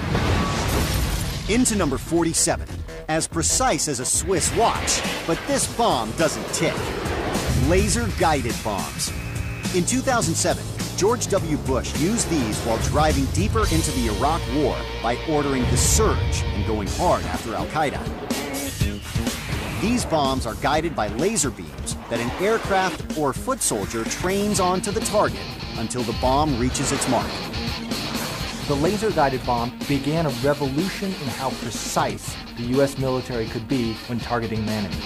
[SPEAKER 1] Into number 47, as precise as a Swiss watch, but this bomb doesn't tick. Laser-guided bombs. In 2007, George W. Bush used these while driving deeper into the Iraq War by ordering the surge and going hard after Al-Qaeda. These bombs are guided by laser beams that an aircraft or foot soldier trains onto the target until the bomb reaches its mark.
[SPEAKER 4] The laser-guided bomb began a revolution in how precise the U.S. military could be when targeting the enemy.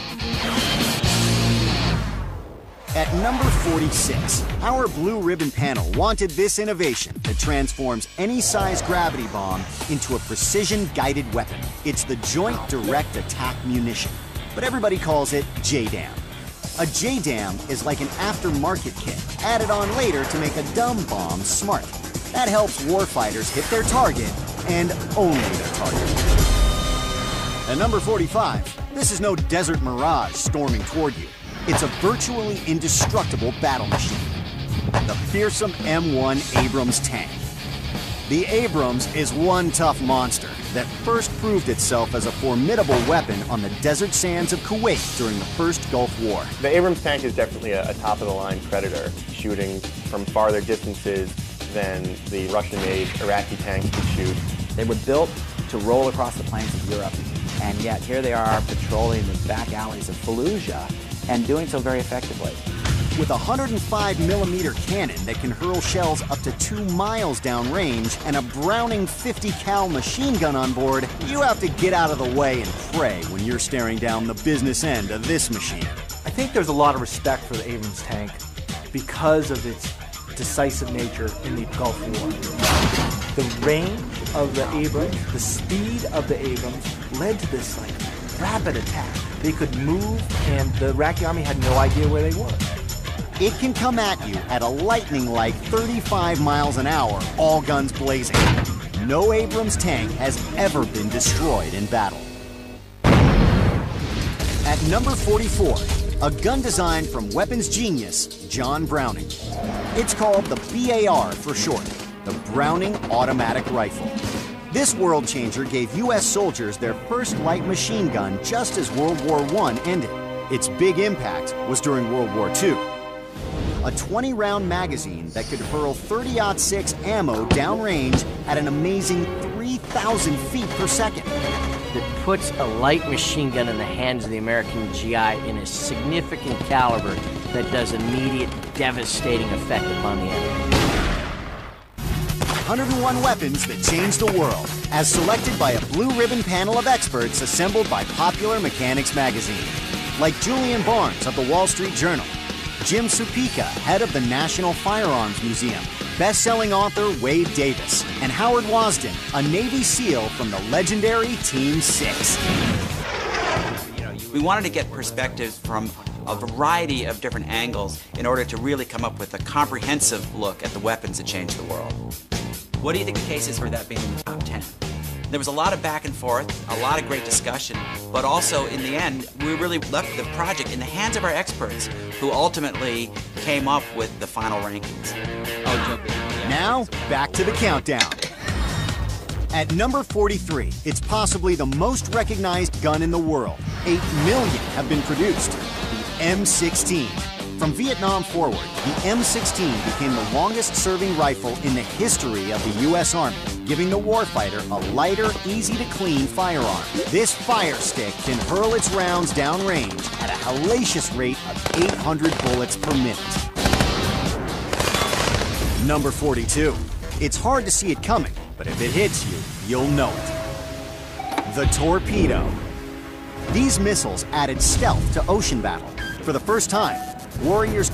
[SPEAKER 1] At number 46, our Blue Ribbon panel wanted this innovation that transforms any size gravity bomb into a precision-guided weapon. It's the Joint Direct Attack Munition, but everybody calls it JDAM. A JDAM is like an aftermarket kit, added on later to make a dumb bomb smart. That helps warfighters hit their target, and only their target. At number 45, this is no desert mirage storming toward you. It's a virtually indestructible battle machine, the fearsome M1 Abrams tank. The Abrams is one tough monster that first proved itself as a formidable weapon on the desert sands of Kuwait during the First Gulf War.
[SPEAKER 10] The Abrams tank is definitely a top-of-the-line predator, shooting from farther distances than the Russian-made Iraqi tanks could shoot.
[SPEAKER 3] They were built to roll across the plains of Europe, and yet here they are patrolling the back alleys of Fallujah, and doing so very effectively.
[SPEAKER 1] With a 105mm cannon that can hurl shells up to 2 miles downrange and a Browning 50 cal machine gun on board, you have to get out of the way and pray when you're staring down the business end of this machine.
[SPEAKER 4] I think there's a lot of respect for the Abrams tank because of its decisive nature in the Gulf War. The range of the Abrams, the speed of the Abrams led to this rapid attack. They could move, and the Iraqi army had no idea where they were.
[SPEAKER 1] It can come at you at a lightning-like 35 miles an hour, all guns blazing. No Abrams tank has ever been destroyed in battle. At number 44, a gun designed from weapons genius John Browning. It's called the BAR for short, the Browning Automatic Rifle. This world changer gave U.S. soldiers their first light machine gun just as World War I ended. Its big impact was during World War II. A 20-round magazine that could hurl .30-06 ammo downrange at an amazing 3,000 feet per second.
[SPEAKER 6] That puts a light machine gun in the hands of the American GI in a significant caliber that does immediate, devastating effect upon the enemy.
[SPEAKER 1] 101 weapons that changed the world, as selected by a Blue Ribbon panel of experts assembled by Popular Mechanics magazine. Like Julian Barnes of the Wall Street Journal, Jim Supika, head of the National Firearms Museum, best-selling author Wade Davis, and Howard Wasden, a Navy SEAL from the legendary Team 6.
[SPEAKER 3] We wanted to get perspectives from a variety of different angles in order to really come up with a comprehensive look at the weapons that changed the world. What do you think the case is for that being in the top 10? There was a lot of back and forth, a lot of great discussion, but also in the end, we really left the project in the hands of our experts who ultimately came up with the final rankings.
[SPEAKER 1] Now, back to the countdown. At number 43, it's possibly the most recognized gun in the world. 8 million have been produced. The M16. From Vietnam forward, the M16 became the longest-serving rifle in the history of the U.S. Army, giving the warfighter a lighter, easy-to-clean firearm. This fire stick can hurl its rounds downrange at a hellacious rate of 800 bullets per minute. Number 42. It's hard to see it coming, but if it hits you, you'll know it. The torpedo. These missiles added stealth to ocean battle. For the first time, warriors...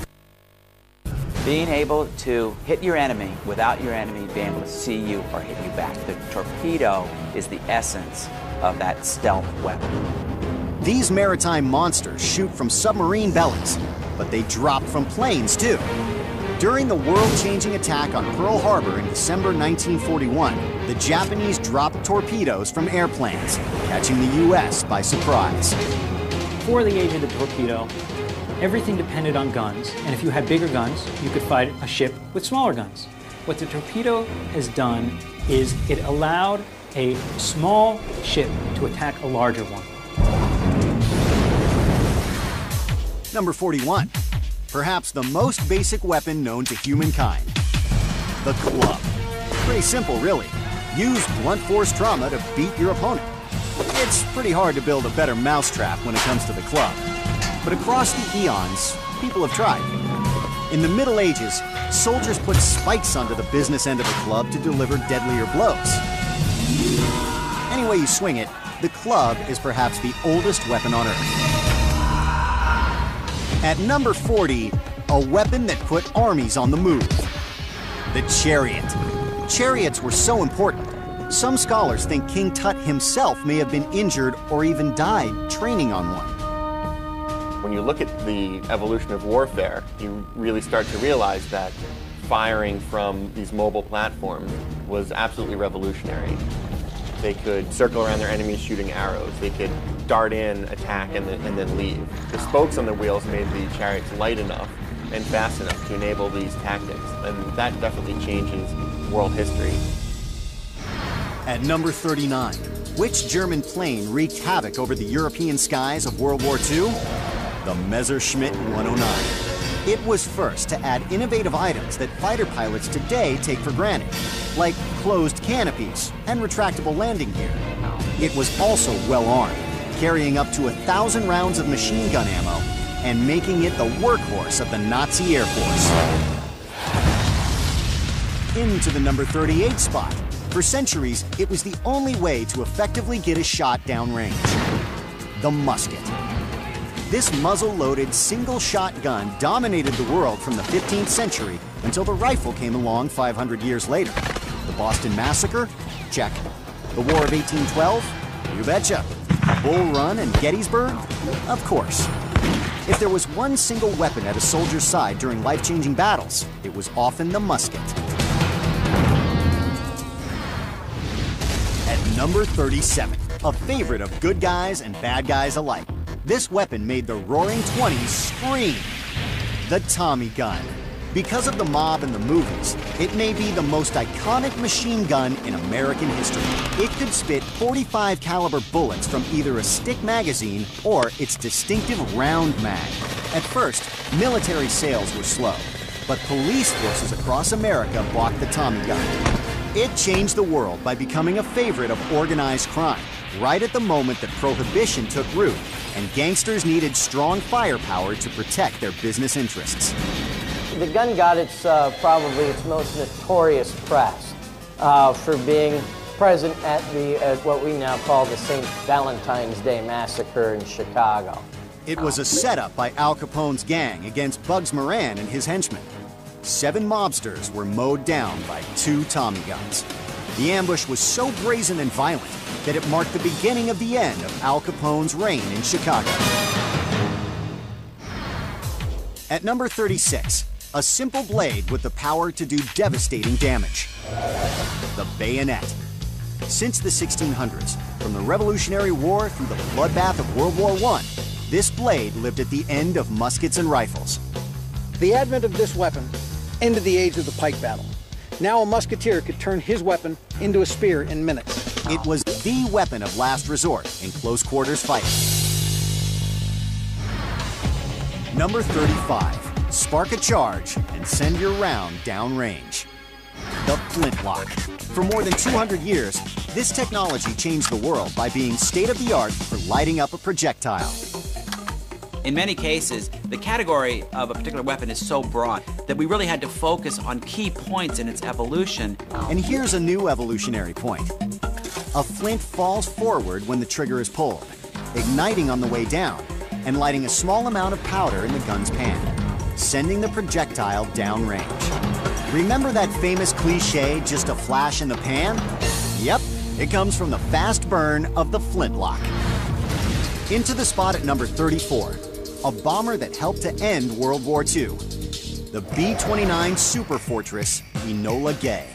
[SPEAKER 3] Being able to hit your enemy without your enemy being able to see you or hit you back. The torpedo is the essence of that stealth weapon.
[SPEAKER 1] These maritime monsters shoot from submarine bellies, but they drop from planes too. During the world-changing attack on Pearl Harbor in December 1941, the Japanese dropped torpedoes from airplanes, catching the U.S. by surprise.
[SPEAKER 14] Before the age of the torpedo, everything depended on guns, and if you had bigger guns, you could fight a ship with smaller guns. What the torpedo has done is it allowed a small ship to attack a larger one.
[SPEAKER 1] Number 41. Perhaps the most basic weapon known to humankind. The club. Pretty simple, really. Use blunt force trauma to beat your opponent. It's pretty hard to build a better mousetrap when it comes to the club. But across the eons, people have tried. In the Middle Ages, soldiers put spikes under the business end of the club to deliver deadlier blows. Any way you swing it, the club is perhaps the oldest weapon on Earth. At number 40, a weapon that put armies on the move. The chariot. Chariots were so important. Some scholars think King Tut himself may have been injured or even died training on one.
[SPEAKER 10] When you look at the evolution of warfare, you really start to realize that firing from these mobile platforms was absolutely revolutionary. They could circle around their enemies shooting arrows. They could dart in, attack, and then leave. The spokes on the wheels made the chariots light enough and fast enough to enable these tactics, and that definitely changes world history.
[SPEAKER 1] At number 39, which German plane wreaked havoc over the European skies of World War II? The Messerschmitt 109. It was first to add innovative items that fighter pilots today take for granted, like closed canopies and retractable landing gear. It was also well-armed, carrying up to 1,000 rounds of machine gun ammo and making it the workhorse of the Nazi Air Force. Into the number 38 spot. For centuries, it was the only way to effectively get a shot downrange. The musket. This muzzle-loaded, single-shot gun dominated the world from the 15th century until the rifle came along 500 years later. The Boston Massacre? Check. The War of 1812? You betcha. Bull Run and Gettysburg? Of course. If there was one single weapon at a soldier's side during life-changing battles, it was often the musket. At number 37, a favorite of good guys and bad guys alike. This weapon made the Roaring '20s scream. The Tommy gun. Because of the mob and the movies, it may be the most iconic machine gun in American history. It could spit .45 caliber bullets from either a stick magazine or its distinctive round mag. At first, military sales were slow, but police forces across America bought the Tommy gun. It changed the world by becoming a favorite of organized crime, right at the moment that prohibition took root and gangsters needed strong firepower to protect their business interests.
[SPEAKER 6] The gun got its probably its most notorious press for being present at what we now call the St. Valentine's Day Massacre in Chicago.
[SPEAKER 1] It was a setup by Al Capone's gang against Bugs Moran and his henchmen. 7 mobsters were mowed down by 2 Tommy guns. The ambush was so brazen and violent that it marked the beginning of the end of Al Capone's reign in Chicago. At number 36, a simple blade with the power to do devastating damage. The bayonet. Since the 1600s, from the Revolutionary War through the bloodbath of World War I, this blade lived at the end of muskets and rifles.
[SPEAKER 13] The advent of this weapon ended the age of the pike battle. Now a musketeer could turn his weapon into a spear in minutes.
[SPEAKER 1] It was the weapon of last resort in close quarters fighting. Number 35. Spark a charge and send your round downrange. The flintlock. For more than 200 years, this technology changed the world by being state-of-the-art for lighting up a projectile.
[SPEAKER 3] In many cases, the category of a particular weapon is so broad that we really had to focus on key points in its evolution.
[SPEAKER 1] And here's a new evolutionary point. A flint falls forward when the trigger is pulled, igniting on the way down, and lighting a small amount of powder in the gun's pan, sending the projectile downrange. Remember that famous cliche, just a flash in the pan? Yep, it comes from the fast burn of the flintlock. Into the spot at number 34, a bomber that helped to end World War II, the B-29 Superfortress Enola Gay.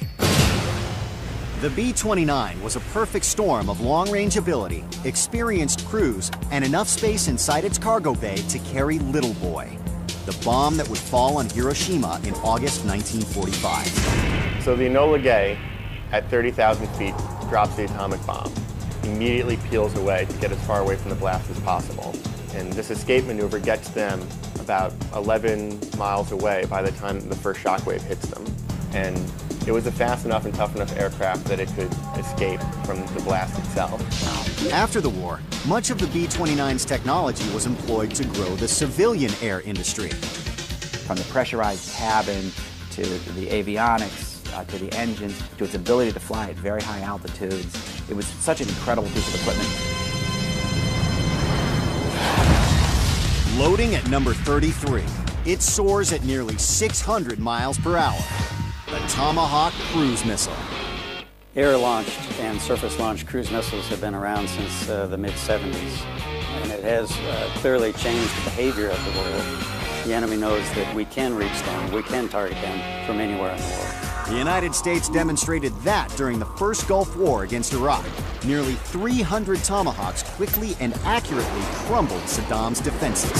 [SPEAKER 1] The B-29 was a perfect storm of long-range ability, experienced crews, and enough space inside its cargo bay to carry Little Boy, the bomb that would fall on Hiroshima in August 1945.
[SPEAKER 10] So the Enola Gay, at 30,000 feet, drops the atomic bomb, immediately peels away to get as far away from the blast as possible. And this escape maneuver gets them about 11 miles away by the time the first shockwave hits them. And it was a fast enough and tough enough aircraft that it could escape from the blast itself.
[SPEAKER 1] After the war, much of the B-29's technology was employed to grow the civilian air industry.
[SPEAKER 3] From the pressurized cabin to the avionics, to the engines, to its ability to fly at very high altitudes. It was such an incredible piece of equipment.
[SPEAKER 1] Loading at number 33, it soars at nearly 600 miles per hour. The Tomahawk cruise missile.
[SPEAKER 5] Air-launched and surface-launched cruise missiles have been around since the mid-70s, and it has clearly changed the behavior of the world. The enemy knows that we can reach them, we can target them from anywhere in the world.
[SPEAKER 1] The United States demonstrated that during the first Gulf War against Iraq. Nearly 300 Tomahawks quickly and accurately crumbled Saddam's defenses.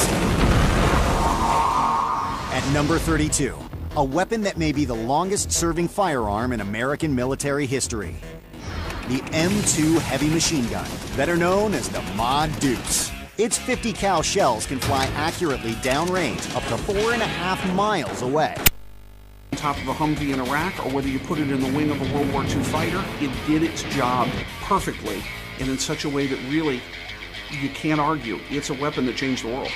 [SPEAKER 1] At number 32, a weapon that may be the longest-serving firearm in American military history. The M2 heavy machine gun, better known as the Mod Deuce. Its 50 cal shells can fly accurately downrange up to 4.5 miles away.
[SPEAKER 2] On top of a Humvee in Iraq, or whether you put it in the wing of a World War II fighter, it did its job perfectly and in such a way that really you can't argue. It's a weapon that changed the world.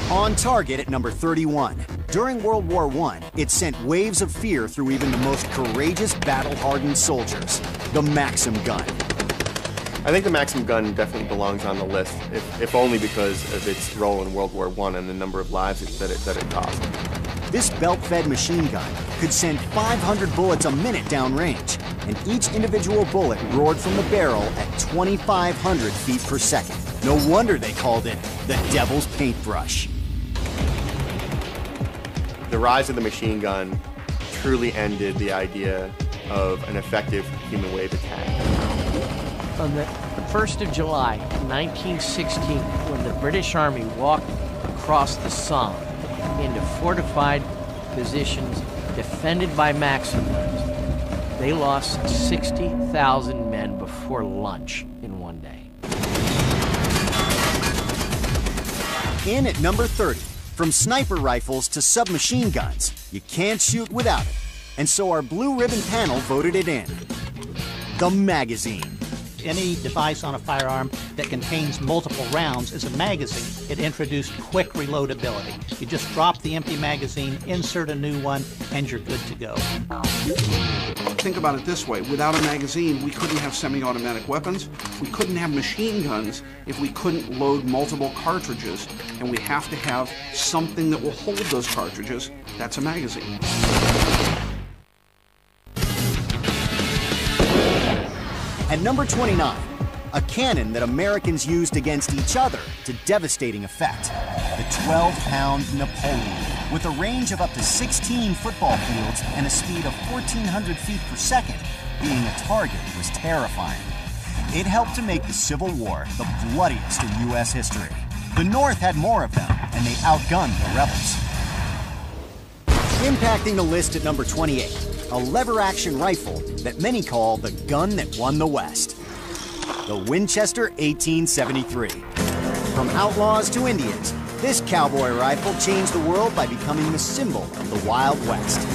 [SPEAKER 1] On target at number 31. During World War I, it sent waves of fear through even the most courageous battle-hardened soldiers. The Maxim gun.
[SPEAKER 10] I think the Maxim gun definitely belongs on the list, if only because of its role in World War I and the number of lives that it cost.
[SPEAKER 1] This belt-fed machine gun could send 500 bullets a minute downrange, and each individual bullet roared from the barrel at 2,500 feet per second. No wonder they called it the Devil's Paintbrush.
[SPEAKER 10] The rise of the machine gun truly ended the idea of an effective human wave attack.
[SPEAKER 6] On the 1st of July, 1916, when the British Army walked across the Somme into fortified positions defended by Maxim guns, they lost 60,000 men before lunch in one day.
[SPEAKER 1] In at number 30, from sniper rifles to submachine guns, you can't shoot without it. And so our blue ribbon panel voted it in. The magazine.
[SPEAKER 7] Any device on a firearm that contains multiple rounds is a magazine. It introduced quick reloadability. You just drop the empty magazine, insert a new one, and you're good to go.
[SPEAKER 2] Think about it this way. Without a magazine, we couldn't have semi-automatic weapons. We couldn't have machine guns if we couldn't load multiple cartridges. And we have to have something that will hold those cartridges. That's a magazine.
[SPEAKER 1] At number 29, a cannon that Americans used against each other to devastating effect, the 12-pound Napoleon. With a range of up to 16 football fields and a speed of 1,400 feet per second, being a target was terrifying. It helped to make the Civil War the bloodiest in U.S. history. The North had more of them, and they outgunned the rebels. Impacting the list at number 28, a lever-action rifle that many call the gun that won the West. The Winchester 1873. From outlaws to Indians, this cowboy rifle changed the world by becoming the symbol of the Wild West.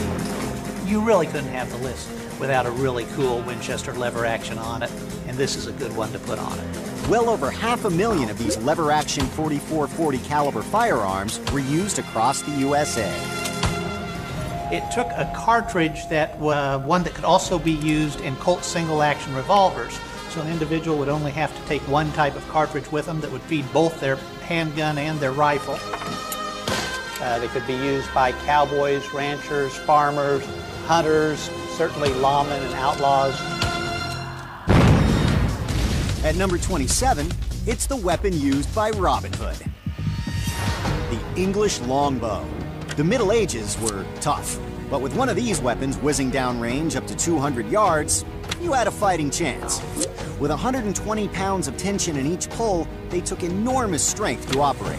[SPEAKER 7] You really couldn't have the list without a really cool Winchester lever action on it, and this is a good one to put on it.
[SPEAKER 1] Well over 500,000 of these lever-action .44-40 caliber firearms were used across the USA.
[SPEAKER 7] It took a cartridge that one that could also be used in Colt single-action revolvers. So an individual would only have to take one type of cartridge with them that would feed both their handgun and their rifle. They could be used by cowboys, ranchers, farmers, hunters, certainly lawmen and outlaws.
[SPEAKER 1] At number 27, it's the weapon used by Robin Hood. The English longbow. The Middle Ages were tough, but with one of these weapons whizzing down range up to 200 yards, you had a fighting chance. With 120 pounds of tension in each pull, they took enormous strength to operate.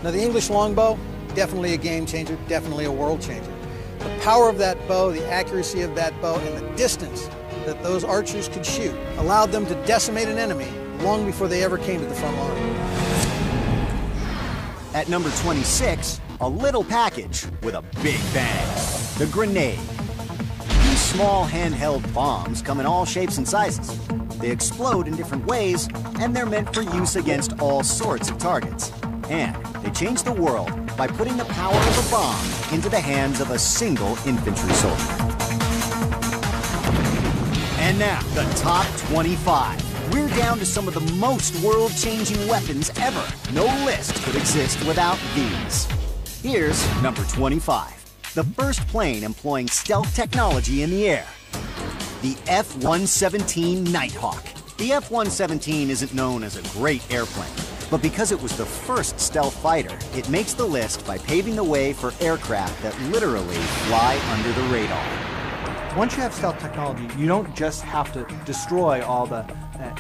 [SPEAKER 13] Now the English longbow, definitely a game changer, definitely a world changer. The power of that bow, the accuracy of that bow, and the distance that those archers could shoot allowed them to decimate an enemy long before they ever came to the front line.
[SPEAKER 1] At number 26, a little package with a big bang. The grenade. These small handheld bombs come in all shapes and sizes. They explode in different ways, and they're meant for use against all sorts of targets. And they change the world by putting the power of a bomb into the hands of a single infantry soldier. And now, the top 25. We're down to some of the most world-changing weapons ever. No list could exist without these. Here's number 25. The first plane employing stealth technology in the air. The F-117 Nighthawk. The F-117 isn't known as a great airplane, but because it was the first stealth fighter, it makes the list by paving the way for aircraft that literally fly under the radar.
[SPEAKER 4] Once you have stealth technology, you don't just have to destroy all the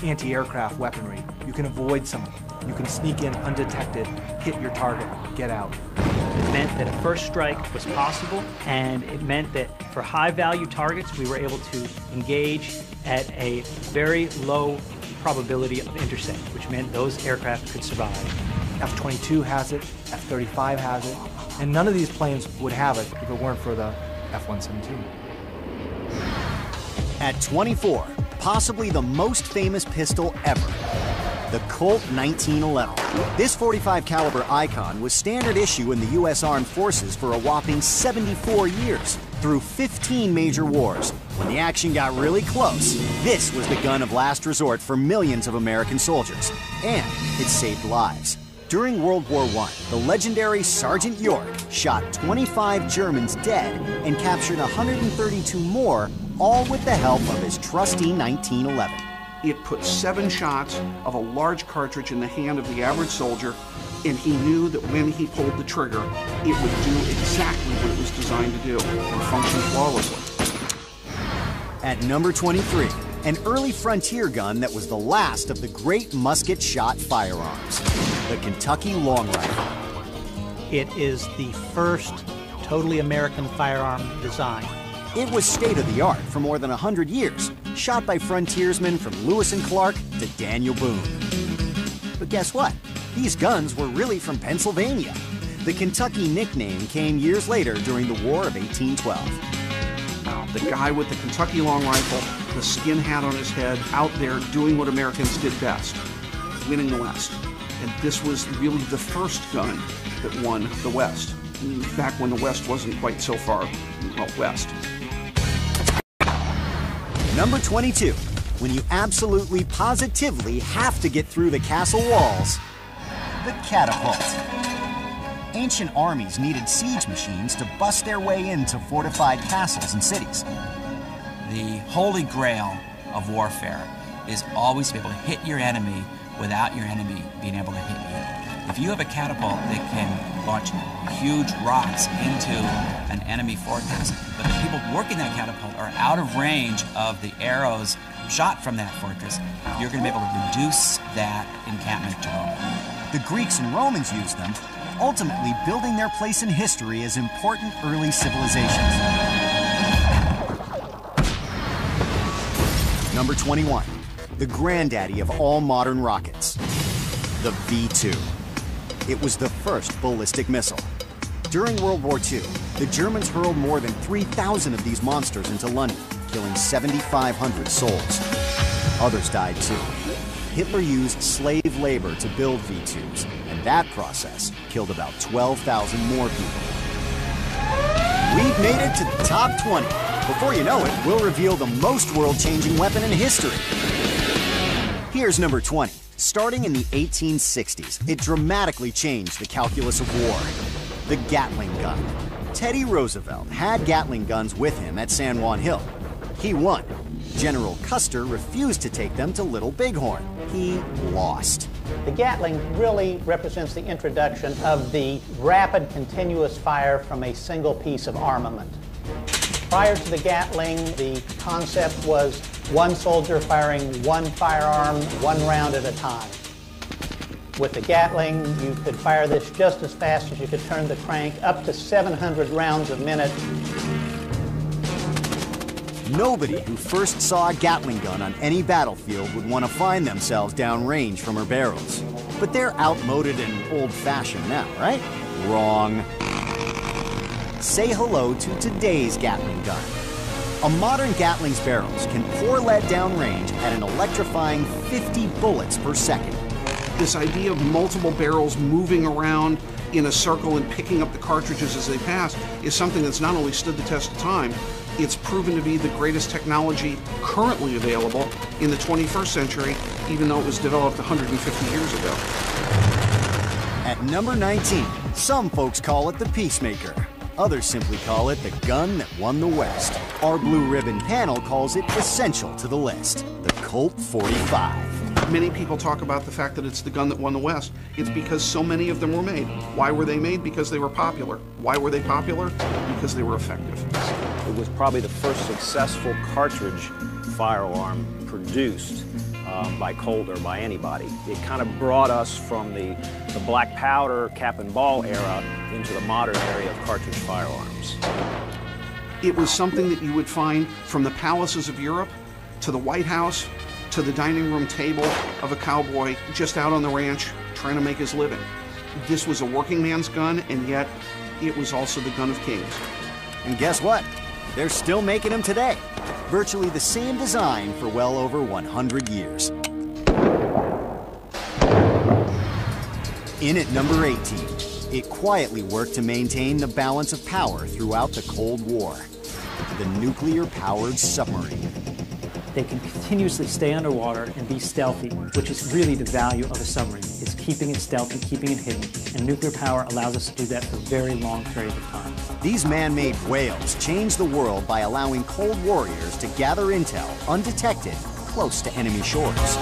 [SPEAKER 4] anti-aircraft weaponry. You can avoid some of them. You can sneak in undetected, hit your target, get out.
[SPEAKER 14] It meant that a first strike was possible, and it meant that for high-value targets, we were able to engage at a very low probability of intercept, which meant those aircraft could survive.
[SPEAKER 4] F-22 has it, F-35 has it, and none of these planes would have it if it weren't for the F-117.
[SPEAKER 1] At 24, possibly the most famous pistol ever, the Colt 1911. This .45 caliber icon was standard issue in the U.S. Armed Forces for a whopping 74 years, through 15 major wars. When the action got really close, this was the gun of last resort for millions of American soldiers, and it saved lives. During World War I, the legendary Sergeant York shot 25 Germans dead and captured 132 more, all with the help of his trusty 1911.
[SPEAKER 2] It put 7 shots of a large cartridge in the hand of the average soldier, and he knew that when he pulled the trigger, it would do exactly what it was designed to do and function flawlessly.
[SPEAKER 1] At number 23, an early frontier gun that was the last of the great musket-shot firearms, the Kentucky Long Rifle.
[SPEAKER 7] It is the first totally American firearm design.
[SPEAKER 1] It was state-of-the-art for more than 100 years, shot by frontiersmen from Lewis and Clark to Daniel Boone. But guess what? These guns were really from Pennsylvania. The Kentucky nickname came years later during the War of 1812.
[SPEAKER 2] The guy with the Kentucky Long Rifle, the skin hat on his head, out there doing what Americans did best, winning the West. And this was really the first gun that won the West, back when the West wasn't quite so far west.
[SPEAKER 1] Number 22, when you absolutely positively have to get through the castle walls, the catapult. Ancient armies needed siege machines to bust their way into fortified castles and cities.
[SPEAKER 15] The holy grail of warfare is always to be able to hit your enemy without your enemy being able to hit you. If you have a catapult that can launch huge rocks into an enemy fortress, but the people working that catapult are out of range of the arrows shot from that fortress, you're going to be able to reduce that encampment to rubble.
[SPEAKER 1] The Greeks and Romans used them, ultimately building their place in history as important early civilizations. Number 21, the granddaddy of all modern rockets, the V-2. It was the first ballistic missile. During World War II, the Germans hurled more than 3,000 of these monsters into London, killing 7,500 souls. Others died too. Hitler used slave labor to build V-2s, and that process killed about 12,000 more people. We've made it to the top 20. Before you know it, we'll reveal the most world-changing weapon in history. Here's number 20. Starting in the 1860s, it dramatically changed the calculus of war. The Gatling gun. Teddy Roosevelt had Gatling guns with him at San Juan Hill. He won. General Custer refused to take them to Little Bighorn. He lost.
[SPEAKER 7] The Gatling really represents the introduction of the rapid, continuous fire from a single piece of armament. Prior to the Gatling, the concept was one soldier firing one firearm, one round at a time. With the Gatling, you could fire this just as fast as you could turn the crank, up to 700 rounds a minute.
[SPEAKER 1] Nobody who first saw a Gatling gun on any battlefield would want to find themselves downrange from her barrels. But they're outmoded and old-fashioned now, right? Wrong. Say hello to today's Gatling gun. A modern Gatling's barrels can pour lead downrange at an electrifying 50 bullets per second.
[SPEAKER 2] This idea of multiple barrels moving around in a circle and picking up the cartridges as they pass is something that's not only stood the test of time, it's proven to be the greatest technology currently available in the 21st century, even though it was developed 150 years ago.
[SPEAKER 1] At number 19, some folks call it the Peacemaker. Others simply call it the gun that won the West. Our blue ribbon panel calls it essential to the list, the Colt 45.
[SPEAKER 2] Many people talk about the fact that it's the gun that won the West. It's because so many of them were made. Why were they made? Because they were popular. Why were they popular? Because they were effective.
[SPEAKER 16] It was probably the first successful cartridge firearm produced by Colt or by anybody. It kind of brought us from the black powder cap and ball era into the modern area of cartridge firearms.
[SPEAKER 2] It was something that you would find from the palaces of Europe to the White House to the dining room table of a cowboy just out on the ranch trying to make his living. This was a working man's gun, and yet it was also the gun of kings.
[SPEAKER 1] And guess what? They're still making them today. Virtually the same design for well over 100 years. In at number 18, it quietly worked to maintain the balance of power throughout the Cold War. The nuclear-powered submarine.
[SPEAKER 14] They can continuously stay underwater and be stealthy, which is really the value of a submarine. It's keeping it stealthy, keeping it hidden, and nuclear power allows us to do that for very long periods of time.
[SPEAKER 1] These man-made whales changed the world by allowing Cold Warriors to gather intel undetected close to enemy shores.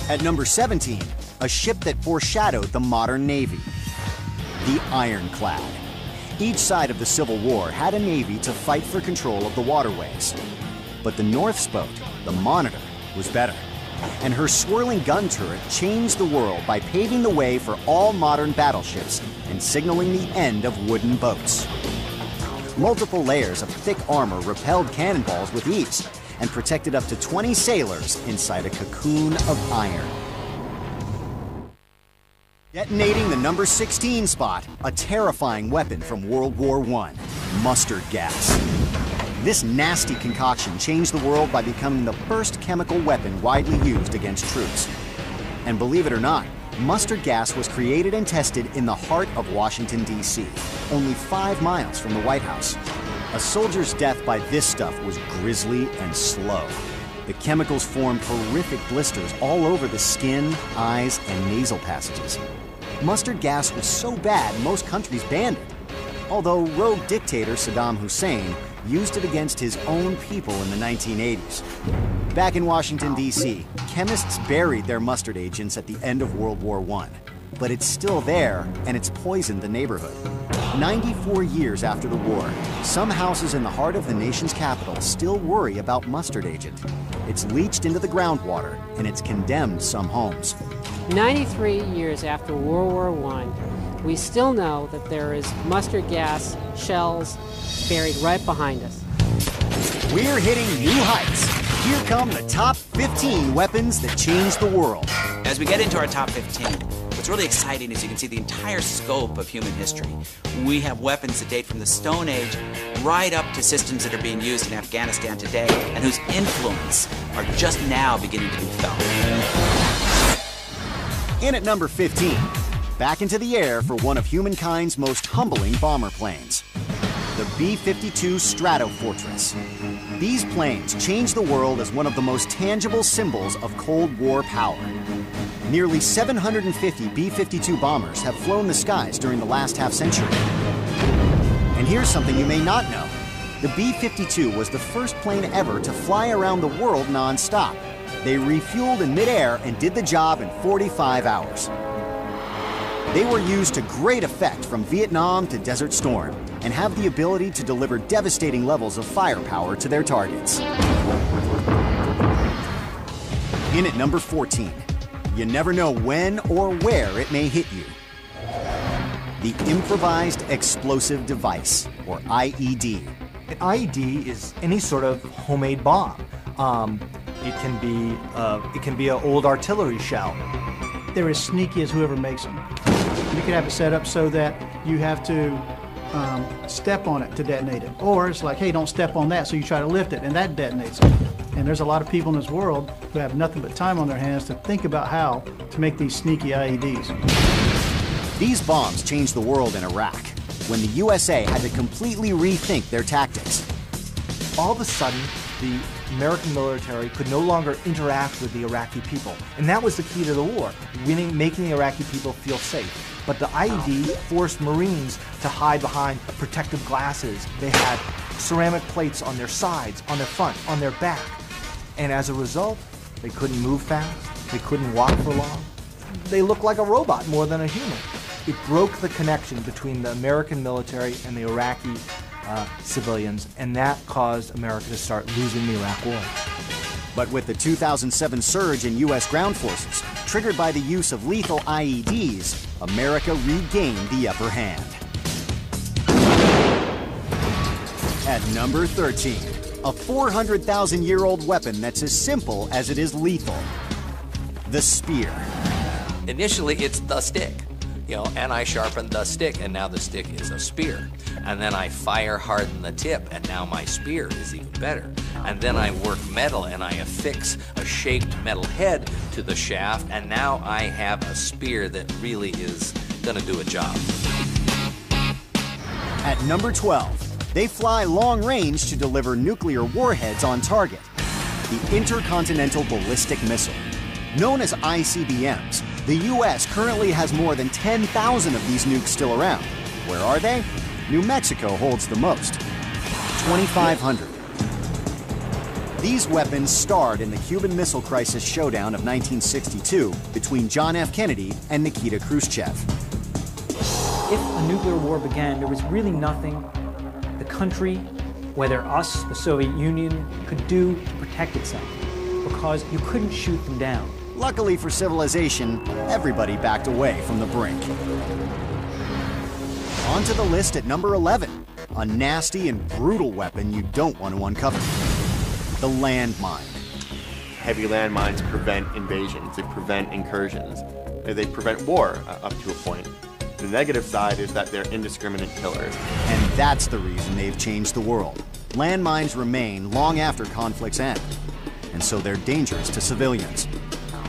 [SPEAKER 1] At number 17, a ship that foreshadowed the modern Navy, the Ironclad. Each side of the Civil War had a navy to fight for control of the waterways. But the North's boat, the Monitor, was better. And her swirling gun turret changed the world by paving the way for all modern battleships and signaling the end of wooden boats. Multiple layers of thick armor repelled cannonballs with ease and protected up to 20 sailors inside a cocoon of iron. Detonating the number 16 spot, a terrifying weapon from World War I, mustard gas. This nasty concoction changed the world by becoming the first chemical weapon widely used against troops. And believe it or not, mustard gas was created and tested in the heart of Washington, D.C., only 5 miles from the White House. A soldier's death by this stuff was grisly and slow. The chemicals formed horrific blisters all over the skin, eyes, and nasal passages. Mustard gas was so bad most countries banned it, although rogue dictator Saddam Hussein used it against his own people in the 1980s. Back in Washington, D.C., chemists buried their mustard agents at the end of World War I. But it's still there, and it's poisoned the neighborhood. 94 years after the war, some houses in the heart of the nation's capital still worry about mustard agent. It's leached into the groundwater, and it's condemned some homes.
[SPEAKER 11] 93 years after World War I, we still know that there is mustard gas shells buried right behind us.
[SPEAKER 1] We're hitting new heights. Here come the top 15 weapons that changed the world.
[SPEAKER 3] As we get into our top 15, what's really exciting is you can see the entire scope of human history. We have weapons that date from the Stone Age right up to systems that are being used in Afghanistan today and whose influence are just now beginning to be felt.
[SPEAKER 1] In at number 15, back into the air for one of humankind's most humbling bomber planes, the B-52 Stratofortress. These planes changed the world as one of the most tangible symbols of Cold War power. Nearly 750 B-52 bombers have flown the skies during the last half-century. And here's something you may not know. The B-52 was the first plane ever to fly around the world non-stop. They refueled in midair and did the job in 45 hours. They were used to great effect from Vietnam to Desert Storm and have the ability to deliver devastating levels of firepower to their targets. In at number 14, you never know when or where it may hit you. The Improvised Explosive Device, or IED.
[SPEAKER 4] An IED is any sort of homemade bomb. It can be an old artillery shell.
[SPEAKER 8] They're as sneaky as whoever makes them. You could have it set up so that you have to step on it to detonate it. Or it's like, hey, don't step on that, so you try to lift it, and that detonates it. And there's a lot of people in this world who have nothing but time on their hands to think about how to make these sneaky IEDs.
[SPEAKER 1] These bombs changed the world in Iraq, when the USA had to completely rethink their tactics.
[SPEAKER 4] All of a sudden, the American military could no longer interact with the Iraqi people. And that was the key to the war, making the Iraqi people feel safe. But the IED forced Marines to hide behind protective glasses. They had ceramic plates on their sides, on their front, on their back. And as a result, they couldn't move fast, they couldn't walk for long. They looked like a robot more than a human. It broke the connection between the American military and the Iraqi civilians, and that caused America to start losing the Iraq War.
[SPEAKER 1] But with the 2007 surge in U.S. ground forces, triggered by the use of lethal IEDs, America regained the upper hand. At number 13, a 400,000-year-old weapon that's as simple as it is lethal. The spear.
[SPEAKER 20] Initially, it's the stick, and I sharpen the stick, and now the stick is a spear. And then I fire harden the tip, and now my spear is even better. And then I work metal, and I affix a shaped metal head to the shaft, and now I have a spear that really is gonna do a job.
[SPEAKER 1] At number 12, they fly long range to deliver nuclear warheads on target. The Intercontinental Ballistic Missile. Known as ICBMs, the U.S. currently has more than 10,000 of these nukes still around. Where are they? New Mexico holds the most, 2,500. These weapons starred in the Cuban Missile Crisis showdown of 1962 between John F. Kennedy and Nikita Khrushchev.
[SPEAKER 14] If a nuclear war began, there was really nothing the country, whether us, the Soviet Union, could do to protect itself, because you couldn't shoot them down.
[SPEAKER 1] Luckily for civilization, everybody backed away from the brink. On to the list at number 11, a nasty and brutal weapon you don't want to uncover. The landmine.
[SPEAKER 10] Heavy landmines prevent invasions, they prevent incursions, they prevent war up to a point. The negative side is that they're indiscriminate killers.
[SPEAKER 1] And that's the reason they've changed the world. Landmines remain long after conflicts end, and so they're dangerous to civilians.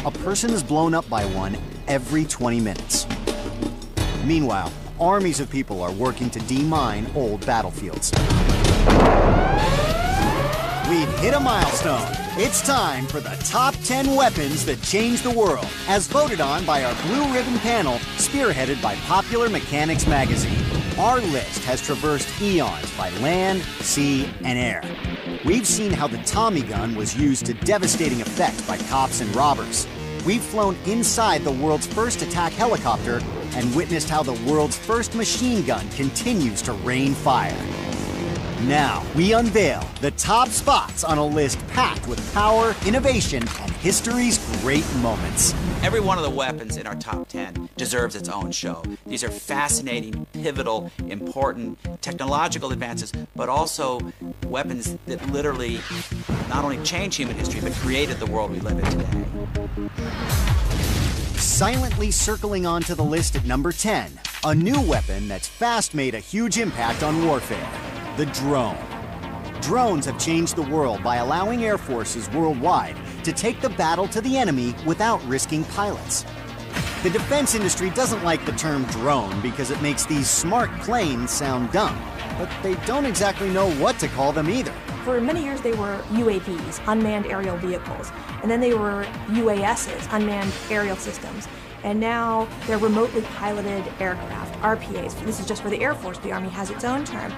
[SPEAKER 1] A person is blown up by one every 20 minutes. Meanwhile, armies of people are working to demine old battlefields. We've hit a milestone. It's time for the top 10 weapons that changed the world, as voted on by our Blue Ribbon panel, spearheaded by Popular Mechanics magazine. Our list has traversed eons by land, sea, and air. We've seen how the Tommy gun was used to devastating effect by cops and robbers. We've flown inside the world's first attack helicopter and witnessed how the world's first machine gun continues to rain fire. Now, we unveil the top spots on a list packed with power, innovation, and history's great moments.
[SPEAKER 3] Every one of the weapons in our top 10 deserves its own show. These are fascinating, pivotal, important technological advances, but also weapons that literally not only changed human history, but created the world we live in today.
[SPEAKER 1] Silently circling onto the list at number 10, a new weapon that's fast made a huge impact on warfare. The drone. Drones have changed the world by allowing air forces worldwide to take the battle to the enemy without risking pilots. The defense industry doesn't like the term drone because it makes these smart planes sound dumb, but they don't exactly know what to call them either.
[SPEAKER 12] For many years they were UAVs, unmanned aerial vehicles, and then they were UASs, unmanned aerial systems. And now they're remotely piloted aircraft, RPAs. This is just for the Air Force. The Army has its own term.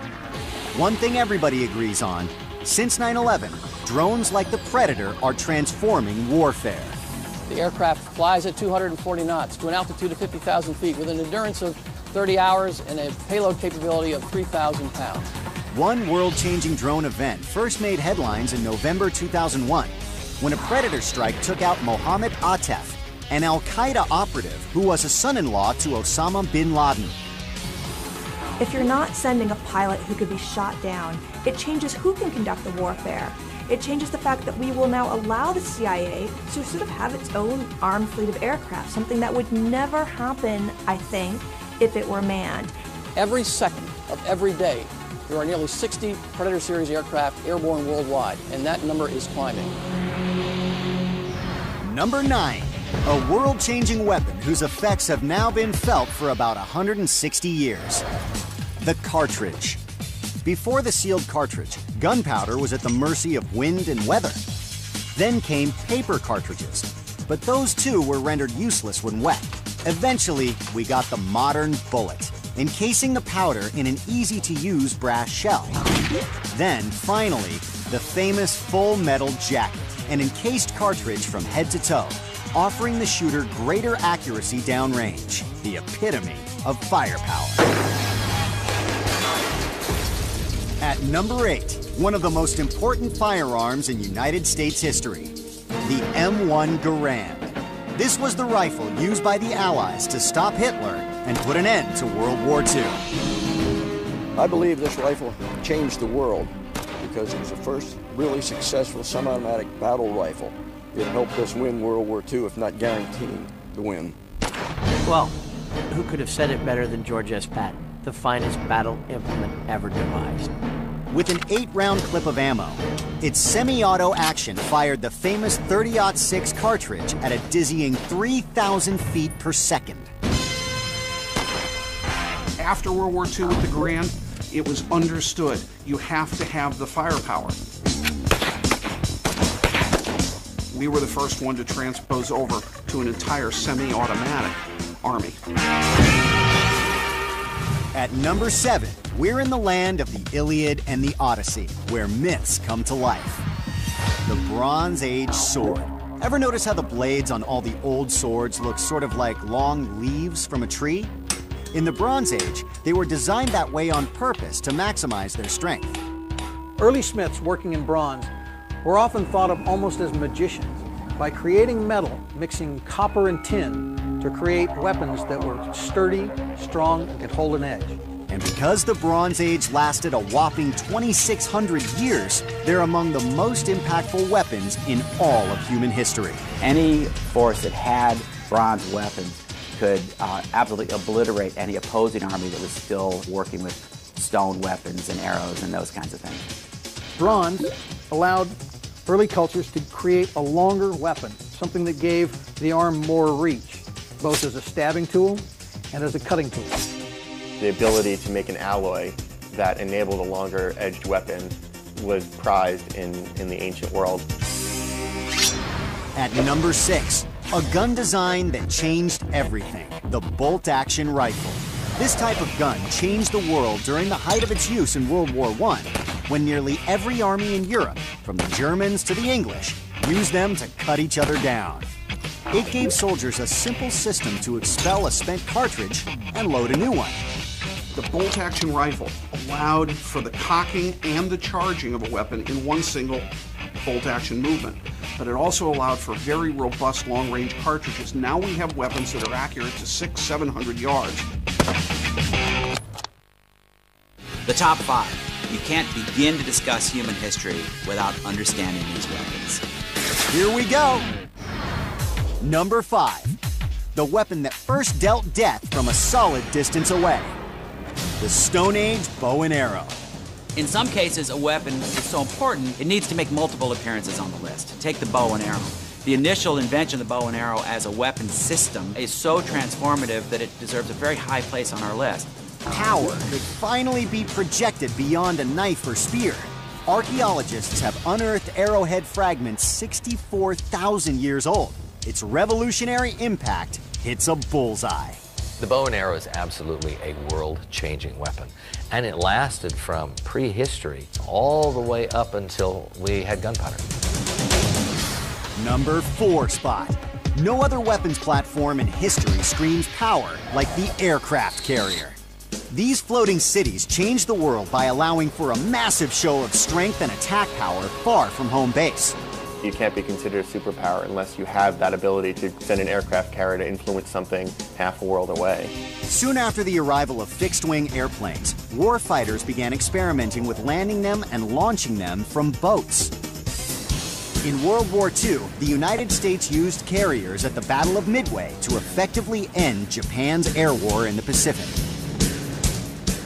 [SPEAKER 1] One thing everybody agrees on, since 9/11, drones like the Predator are transforming warfare.
[SPEAKER 22] The aircraft flies at 240 knots to an altitude of 50,000 feet with an endurance of 30 hours and a payload capability of 3,000 pounds.
[SPEAKER 1] One world-changing drone event first made headlines in November 2001, when a Predator strike took out Mohammed Atef, an al-Qaeda operative who was a son-in-law to Osama bin Laden.
[SPEAKER 12] If you're not sending a pilot who could be shot down, it changes who can conduct the warfare. It changes the fact that we will now allow the CIA to sort of have its own armed fleet of aircraft, something that would never happen, I think, if it were manned.
[SPEAKER 22] Every second of every day, there are nearly 60 Predator series aircraft airborne worldwide, and that number is climbing.
[SPEAKER 1] Number 9, a world-changing weapon whose effects have now been felt for about 160 years. The cartridge. Before the sealed cartridge, gunpowder was at the mercy of wind and weather. Then came paper cartridges, but those too were rendered useless when wet. Eventually, we got the modern bullet, encasing the powder in an easy-to-use brass shell. Then, finally, the famous full metal jacket, an encased cartridge from head to toe, offering the shooter greater accuracy downrange, the epitome of firepower. At number 8, one of the most important firearms in United States history, the M1 Garand. This was the rifle used by the Allies to stop Hitler and put an end to World War II.
[SPEAKER 23] I believe this rifle changed the world because it was the first really successful semi-automatic battle rifle. It helped us win World War II, if not guaranteeing the win.
[SPEAKER 6] Well, who could have said it better than George S. Patton, the finest battle implement ever devised?
[SPEAKER 1] With an 8-round clip of ammo, its semi-auto action fired the famous .30-06 cartridge at a dizzying 3,000 feet per second.
[SPEAKER 2] After World War II with the Garand, it was understood you have to have the firepower. We were the first one to transpose over to an entire semi-automatic army.
[SPEAKER 1] At number 7, we're in the land of the Iliad and the Odyssey, where myths come to life. The Bronze Age sword. Ever notice how the blades on all the old swords look sort of like long leaves from a tree? In the Bronze Age, they were designed that way on purpose to maximize their strength.
[SPEAKER 13] Early smiths working in bronze were often thought of almost as magicians by creating metal, mixing copper and tin to create weapons that were sturdy, strong, and could hold an edge.
[SPEAKER 1] And because the Bronze Age lasted a whopping 2,600 years, they're among the most impactful weapons in all of human history.
[SPEAKER 3] Any force that had bronze weapons could absolutely obliterate any opposing army that was still working with stone weapons and arrows and those kinds of things.
[SPEAKER 13] Bronze allowed early cultures to create a longer weapon, something that gave the arm more reach, both as a stabbing tool and as a cutting tool.
[SPEAKER 10] The ability to make an alloy that enabled a longer edged weapon was prized in the ancient world.
[SPEAKER 1] At number 6, a gun design that changed everything, the bolt-action rifle. This type of gun changed the world during the height of its use in World War I, when nearly every army in Europe, from the Germans to the English, used them to cut each other down. It gave soldiers a simple system to expel a spent cartridge and load a new one.
[SPEAKER 2] The bolt-action rifle allowed for the cocking and the charging of a weapon in one single bolt-action movement, but it also allowed for very robust long-range cartridges. Now we have weapons that are accurate to 600-700 yards.
[SPEAKER 3] The top 5. You can't begin to discuss human history without understanding these weapons.
[SPEAKER 1] Here we go. Number 5. The weapon that first dealt death from a solid distance away. The Stone Age bow and arrow.
[SPEAKER 3] In some cases, a weapon is so important, it needs to make multiple appearances on the list. Take the bow and arrow. The initial invention of the bow and arrow as a weapon system is so transformative that it deserves a very high place on our list.
[SPEAKER 1] Power could finally be projected beyond a knife or spear. Archaeologists have unearthed arrowhead fragments 64,000 years old. Its revolutionary impact hits a bullseye.
[SPEAKER 20] The bow and arrow is absolutely a world-changing weapon, and it lasted from prehistory all the way up until we had gunpowder.
[SPEAKER 1] Number 4 spot. No other weapons platform in history screams power like the aircraft carrier. These floating cities changed the world by allowing for a massive show of strength and attack power far from home base.
[SPEAKER 10] You can't be considered a superpower unless you have that ability to send an aircraft carrier to influence something half a world away.
[SPEAKER 1] Soon after the arrival of fixed-wing airplanes, warfighters began experimenting with landing them and launching them from boats. In World War II, the United States used carriers at the Battle of Midway to effectively end Japan's air war in the Pacific.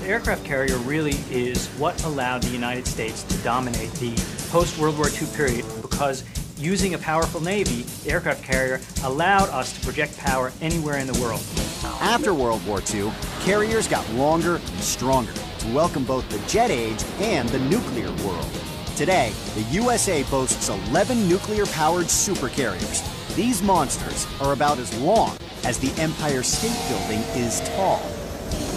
[SPEAKER 14] The aircraft carrier really is what allowed the United States to dominate the post-World War II period, because using a powerful Navy, the aircraft carrier allowed us to project power anywhere in the world.
[SPEAKER 1] After World War II, carriers got longer and stronger to welcome both the jet age and the nuclear world. Today, the USA boasts 11 nuclear-powered supercarriers. These monsters are about as long as the Empire State Building is tall.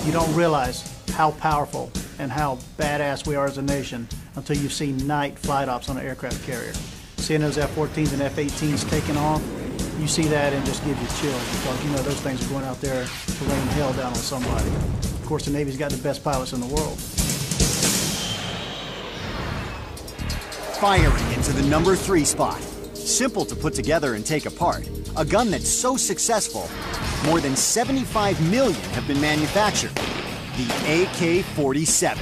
[SPEAKER 8] You don't realize how powerful and how badass we are as a nation until you see night flight ops on an aircraft carrier. Seeing those F-14s and F-18s taking off, you see that and just gives you chills, because you know those things are going out there to rain hell down on somebody. Of course, the Navy's got the best pilots in the world.
[SPEAKER 1] Firing into the number 3 spot. Simple to put together and take apart. A gun that's so successful, more than 75 million have been manufactured. The AK-47.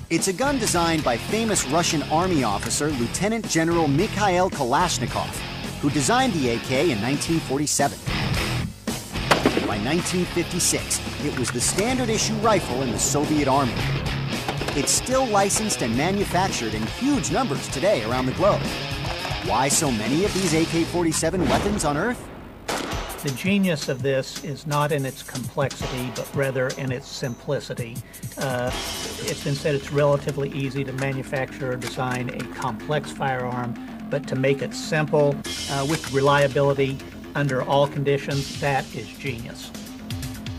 [SPEAKER 1] It's a gun designed by famous Russian Army officer Lieutenant General Mikhail Kalashnikov, who designed the AK in 1947. By 1956, it was the standard issue rifle in the Soviet Army. It's still licensed and manufactured in huge numbers today around the globe. Why so many of these AK-47 weapons on Earth?
[SPEAKER 7] The genius of this is not in its complexity, but rather in its simplicity. It's been said it's relatively easy to manufacture or design a complex firearm, but to make it simple with reliability under all conditions, that is genius.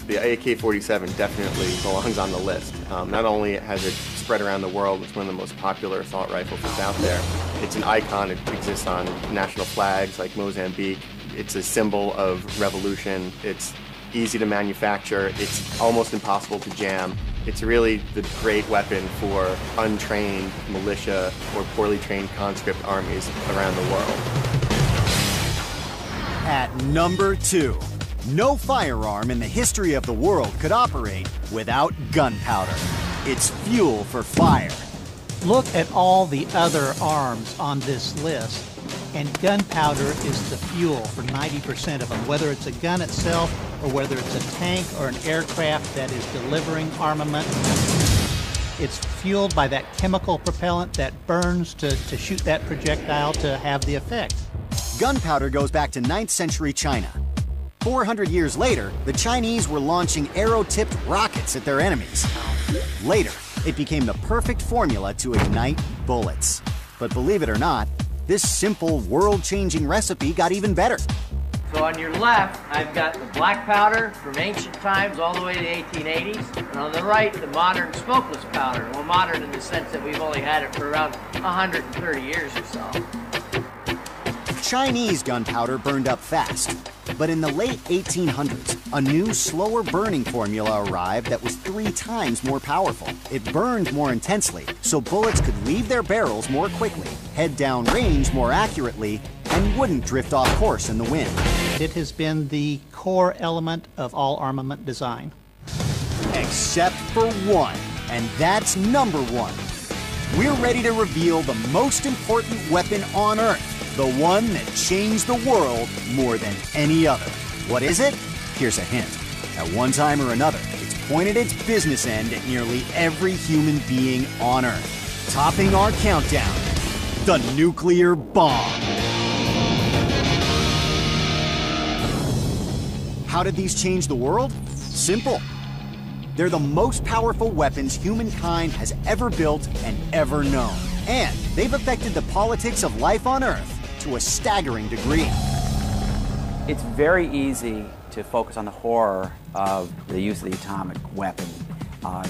[SPEAKER 10] The AK-47 definitely belongs on the list. Not only has it spread around the world, it's one of the most popular assault rifles that's out there. It's an icon. It exists on national flags like Mozambique. It's a symbol of revolution. It's easy to manufacture. It's almost impossible to jam. It's really the great weapon for untrained militia or poorly trained conscript armies around the world.
[SPEAKER 1] At number 2. No firearm in the history of the world could operate without gunpowder. It's fuel for fire.
[SPEAKER 7] Look at all the other arms on this list, and gunpowder is the fuel for 90% of them, whether it's a gun itself or whether it's a tank or an aircraft that is delivering armament. It's fueled by that chemical propellant that burns to shoot that projectile to have the effect.
[SPEAKER 1] Gunpowder goes back to 9th century China. 400 years later, the Chinese were launching arrow-tipped rockets at their enemies. Later, it became the perfect formula to ignite bullets. But believe it or not, this simple, world-changing recipe got even better.
[SPEAKER 6] So on your left, I've got the black powder from ancient times all the way to the 1880s. And on the right, the modern smokeless powder. Well, modern in the sense that we've only had it for around 130 years or so.
[SPEAKER 1] Chinese gunpowder burned up fast. But in the late 1800s, a new, slower burning formula arrived that was 3 times more powerful. It burned more intensely, so bullets could leave their barrels more quickly, head down range more accurately, and wouldn't drift off course in the wind.
[SPEAKER 7] It has been the core element of all armament design.
[SPEAKER 1] Except for one, and that's number 1. We're ready to reveal the most important weapon on Earth, the one that changed the world more than any other. What is it? Here's a hint. At one time or another, it's pointed its business end at nearly every human being on Earth. Topping our countdown, the nuclear bomb. How did these change the world? Simple. They're the most powerful weapons humankind has ever built and ever known. And they've affected the politics of life on Earth to a staggering degree.
[SPEAKER 3] It's very easy to focus on the horror of the use of the atomic weapon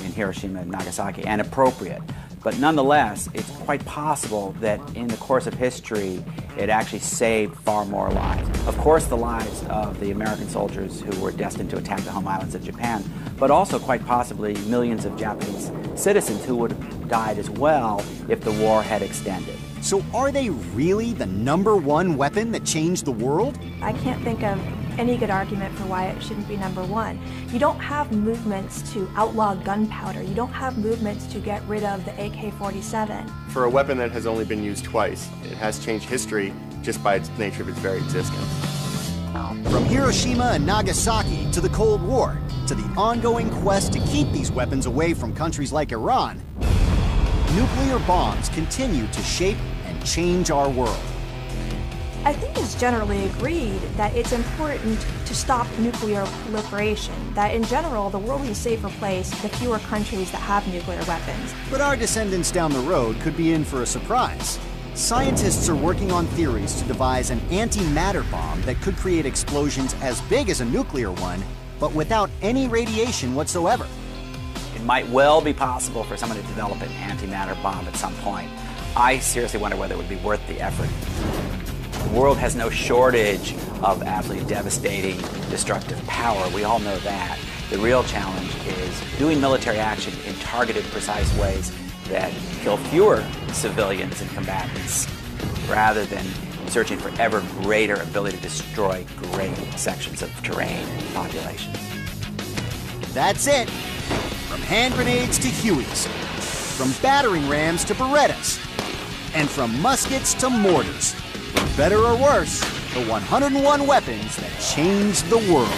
[SPEAKER 3] in Hiroshima and Nagasaki, and appropriate. But nonetheless, it's quite possible that in the course of history, it actually saved far more lives. Of course, the lives of the American soldiers who were destined to attack the home islands of Japan, but also quite possibly millions of Japanese citizens who would have died as well if the war had extended.
[SPEAKER 1] So are they really the number 1 weapon that changed the world?
[SPEAKER 12] I can't think of any good argument for why it shouldn't be number 1. You don't have movements to outlaw gunpowder. You don't have movements to get rid of the AK-47.
[SPEAKER 10] For a weapon that has only been used twice, it has changed history just by its nature of its very existence.
[SPEAKER 1] From Hiroshima and Nagasaki to the Cold War, to the ongoing quest to keep these weapons away from countries like Iran, nuclear bombs continue to shape and change our world.
[SPEAKER 12] I think it's generally agreed that it's important to stop nuclear proliferation, that in general the world is a safer place the fewer countries that have nuclear weapons.
[SPEAKER 1] But our descendants down the road could be in for a surprise. Scientists are working on theories to devise an antimatter bomb that could create explosions as big as a nuclear one, but without any radiation whatsoever.
[SPEAKER 3] It might well be possible for someone to develop an antimatter bomb at some point. I seriously wonder whether it would be worth the effort. The world has no shortage of absolutely devastating, destructive power. We all know that. The real challenge is doing military action in targeted, precise ways that kill fewer civilians and combatants, rather than searching for ever greater ability to destroy great sections of terrain and populations.
[SPEAKER 1] That's it. From hand grenades to Hueys, from battering rams to Berettas, and from muskets to mortars. For better or worse, the 101 weapons that changed the world.